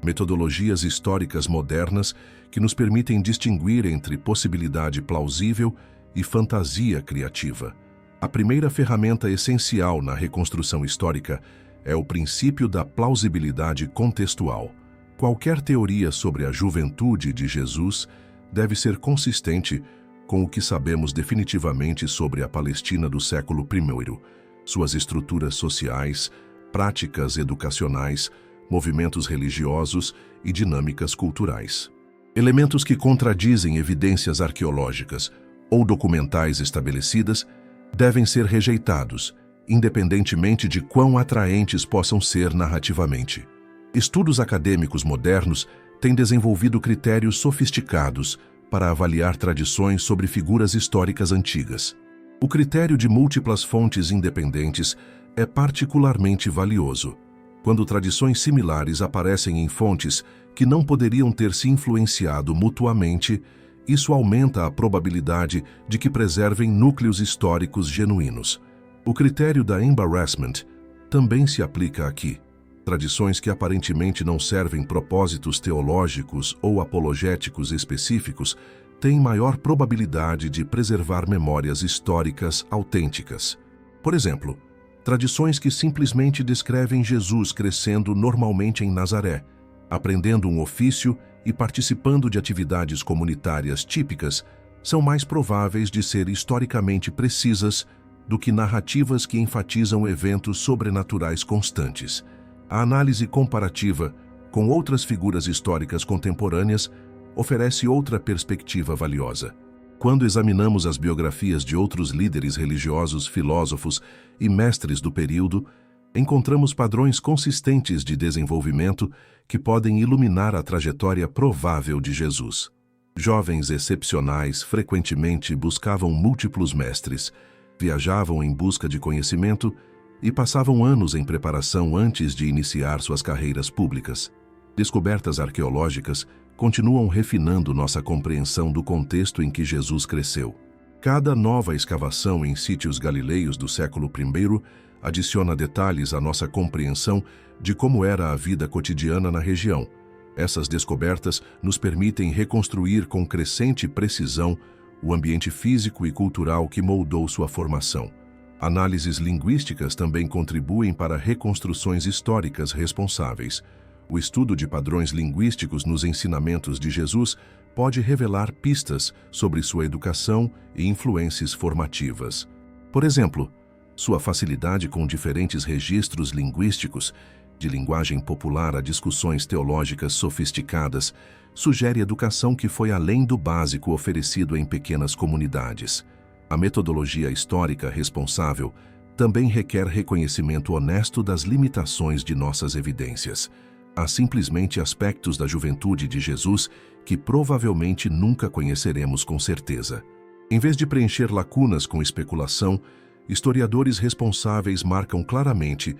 S1: metodologias históricas modernas que nos permitem distinguir entre possibilidade plausível e fantasia criativa. A primeira ferramenta essencial na reconstrução histórica é o princípio da plausibilidade contextual. Qualquer teoria sobre a juventude de Jesus deve ser consistente com o que sabemos definitivamente sobre a Palestina do século I, suas estruturas sociais, práticas educacionais, movimentos religiosos e dinâmicas culturais. Elementos que contradizem evidências arqueológicas ou documentais estabelecidas devem ser rejeitados, independentemente de quão atraentes possam ser narrativamente. Estudos acadêmicos modernos têm desenvolvido critérios sofisticados para avaliar tradições sobre figuras históricas antigas. O critério de múltiplas fontes independentes é particularmente valioso. Quando tradições similares aparecem em fontes que não poderiam ter se influenciado mutuamente, isso aumenta a probabilidade de que preservem núcleos históricos genuínos. O critério da embarrassment também se aplica aqui. Tradições que aparentemente não servem propósitos teológicos ou apologéticos específicos têm maior probabilidade de preservar memórias históricas autênticas. Por exemplo, tradições que simplesmente descrevem Jesus crescendo normalmente em Nazaré, aprendendo um ofício e participando de atividades comunitárias típicas, são mais prováveis de ser historicamente precisas do que narrativas que enfatizam eventos sobrenaturais constantes. A análise comparativa com outras figuras históricas contemporâneas oferece outra perspectiva valiosa. Quando examinamos as biografias de outros líderes religiosos, filósofos e mestres do período, encontramos padrões consistentes de desenvolvimento que podem iluminar a trajetória provável de Jesus. Jovens excepcionais frequentemente buscavam múltiplos mestres, viajavam em busca de conhecimento e passavam anos em preparação antes de iniciar suas carreiras públicas. Descobertas arqueológicas continuam refinando nossa compreensão do contexto em que Jesus cresceu. Cada nova escavação em sítios galileus do século I adiciona detalhes à nossa compreensão de como era a vida cotidiana na região. Essas descobertas nos permitem reconstruir com crescente precisão o ambiente físico e cultural que moldou sua formação. Análises linguísticas também contribuem para reconstruções históricas responsáveis. O estudo de padrões linguísticos nos ensinamentos de Jesus pode revelar pistas sobre sua educação e influências formativas. Por exemplo, sua facilidade com diferentes registros linguísticos, de linguagem popular a discussões teológicas sofisticadas, sugere educação que foi além do básico oferecido em pequenas comunidades. A metodologia histórica responsável também requer reconhecimento honesto das limitações de nossas evidências. Há simplesmente aspectos da juventude de Jesus que provavelmente nunca conheceremos com certeza. Em vez de preencher lacunas com especulação, historiadores responsáveis marcam claramente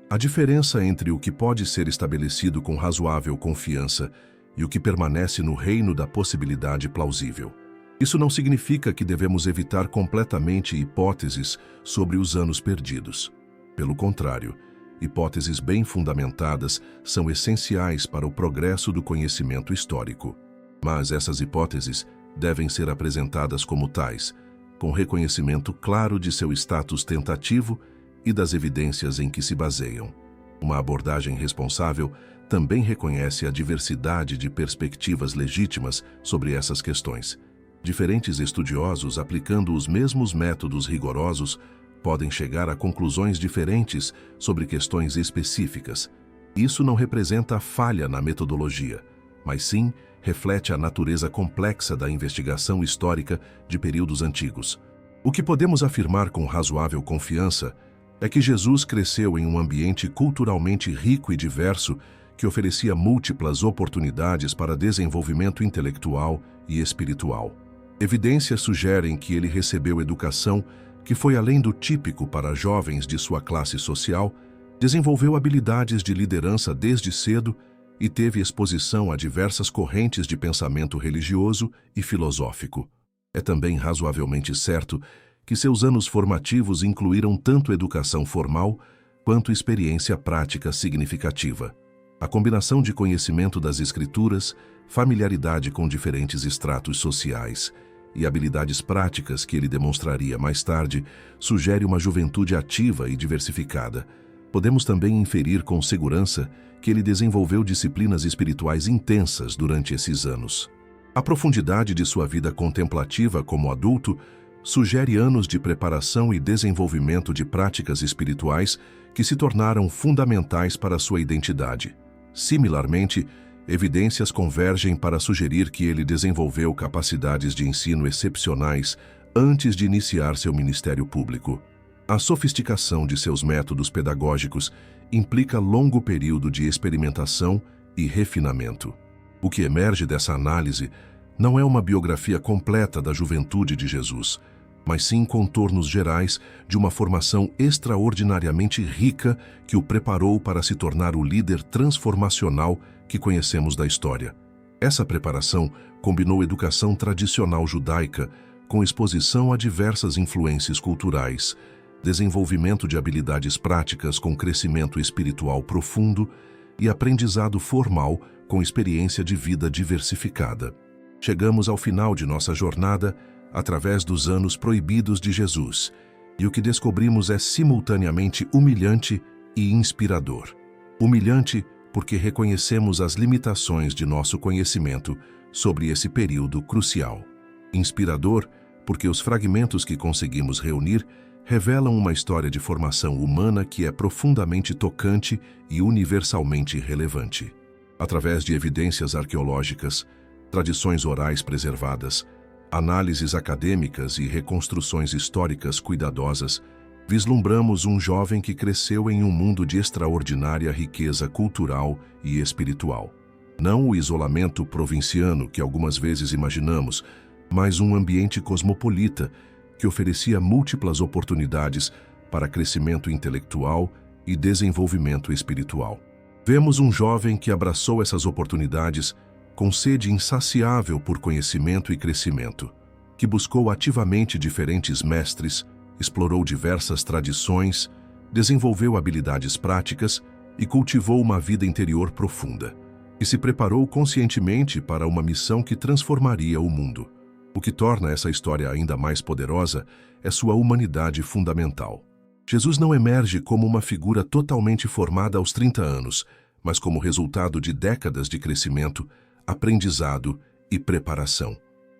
S1: a diferença entre o que pode ser estabelecido com razoável confiança e o que permanece no reino da possibilidade plausível. Isso não significa que devemos evitar completamente hipóteses sobre os anos perdidos. Pelo contrário, hipóteses bem fundamentadas são essenciais para o progresso do conhecimento histórico. Mas essas hipóteses devem ser apresentadas como tais, com reconhecimento claro de seu status tentativo e das evidências em que se baseiam. Uma abordagem responsável também reconhece a diversidade de perspectivas legítimas sobre essas questões. Diferentes estudiosos, aplicando os mesmos métodos rigorosos, podem chegar a conclusões diferentes sobre questões específicas. Isso não representa falha na metodologia, mas sim reflete a natureza complexa da investigação histórica de períodos antigos. O que podemos afirmar com razoável confiança é que Jesus cresceu em um ambiente culturalmente rico e diverso que oferecia múltiplas oportunidades para desenvolvimento intelectual e espiritual. Evidências sugerem que ele recebeu educação que foi além do típico para jovens de sua classe social, desenvolveu habilidades de liderança desde cedo e teve exposição a diversas correntes de pensamento religioso e filosófico. É também razoavelmente certo que seus anos formativos incluíram tanto educação formal quanto experiência prática significativa. A combinação de conhecimento das Escrituras, familiaridade com diferentes estratos sociais e habilidades práticas que ele demonstraria mais tarde sugere uma juventude ativa e diversificada. Podemos também inferir com segurança que ele desenvolveu disciplinas espirituais intensas durante esses anos. A profundidade de sua vida contemplativa como adulto sugere anos de preparação e desenvolvimento de práticas espirituais que se tornaram fundamentais para sua identidade. Similarmente, evidências convergem para sugerir que ele desenvolveu capacidades de ensino excepcionais antes de iniciar seu ministério público. A sofisticação de seus métodos pedagógicos implica longo período de experimentação e refinamento. O que emerge dessa análise não é uma biografia completa da juventude de Jesus, mas sim contornos gerais de uma formação extraordinariamente rica que o preparou para se tornar o líder transformacional que conhecemos da história. Essa preparação combinou educação tradicional judaica com exposição a diversas influências culturais, desenvolvimento de habilidades práticas com crescimento espiritual profundo e aprendizado formal com experiência de vida diversificada. Chegamos ao final de nossa jornada através dos anos proibidos de Jesus, e o que descobrimos é simultaneamente humilhante e inspirador. Humilhante porque reconhecemos as limitações de nosso conhecimento sobre esse período crucial. Inspirador porque os fragmentos que conseguimos reunir revelam uma história de formação humana que é profundamente tocante e universalmente relevante. Através de evidências arqueológicas, tradições orais preservadas, análises acadêmicas e reconstruções históricas cuidadosas, vislumbramos um jovem que cresceu em um mundo de extraordinária riqueza cultural e espiritual. Não o isolamento provinciano que algumas vezes imaginamos, mas um ambiente cosmopolita que oferecia múltiplas oportunidades para crescimento intelectual e desenvolvimento espiritual. Vemos um jovem que abraçou essas oportunidades com sede insaciável por conhecimento e crescimento, que buscou ativamente diferentes mestres, explorou diversas tradições, desenvolveu habilidades práticas e cultivou uma vida interior profunda, e se preparou conscientemente para uma missão que transformaria o mundo. O que torna essa história ainda mais poderosa é sua humanidade fundamental. Jesus não emerge como uma figura totalmente formada aos 30 anos, mas como resultado de décadas de crescimento, aprendizado e preparação.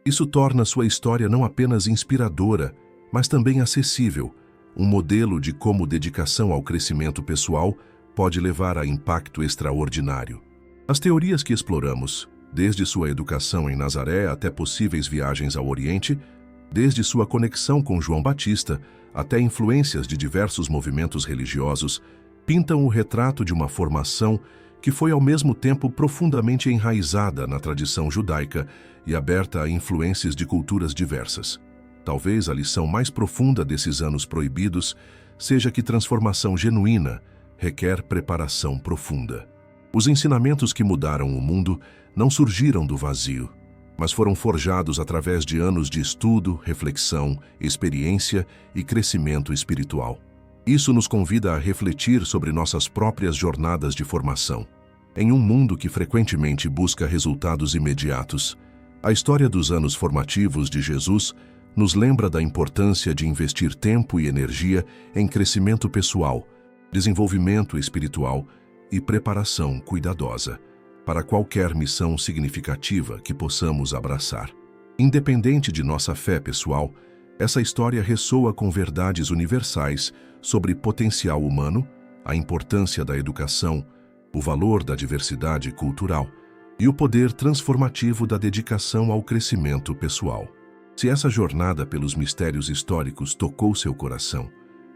S1: Isso torna sua história não apenas inspiradora, mas também acessível, um modelo de como dedicação ao crescimento pessoal pode levar a impacto extraordinário. As teorias que exploramos, desde sua educação em Nazaré até possíveis viagens ao Oriente, desde sua conexão com João Batista até influências de diversos movimentos religiosos, pintam o retrato de uma formação que foi ao mesmo tempo profundamente enraizada na tradição judaica e aberta a influências de culturas diversas. Talvez a lição mais profunda desses anos proibidos seja que transformação genuína requer preparação profunda. Os ensinamentos que mudaram o mundo não surgiram do vazio, mas foram forjados através de anos de estudo, reflexão, experiência e crescimento espiritual. Isso nos convida a refletir sobre nossas próprias jornadas de formação. Em um mundo que frequentemente busca resultados imediatos, a história dos anos formativos de Jesus nos lembra da importância de investir tempo e energia em crescimento pessoal, desenvolvimento espiritual e preparação cuidadosa para qualquer missão significativa que possamos abraçar. Independente de nossa fé pessoal, essa história ressoa com verdades universais sobre potencial humano, a importância da educação, o valor da diversidade cultural e o poder transformativo da dedicação ao crescimento pessoal. Se essa jornada pelos mistérios históricos tocou seu coração,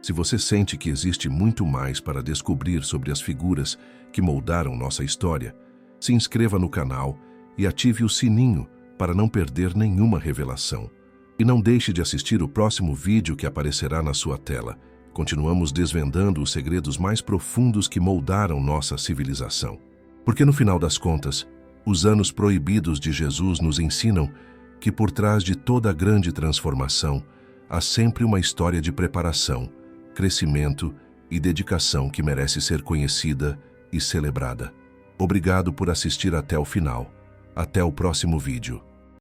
S1: Se você sente que existe muito mais para descobrir sobre as figuras que moldaram nossa história, se inscreva no canal e ative o sininho para não perder nenhuma revelação. E não deixe de assistir o próximo vídeo que aparecerá na sua tela. Continuamos desvendando os segredos mais profundos que moldaram nossa civilização. Porque no final das contas, os anos proibidos de Jesus nos ensinam que por trás de toda grande transformação há sempre uma história de preparação, crescimento e dedicação que merece ser conhecida e celebrada. Obrigado por assistir até o final. Até o próximo vídeo.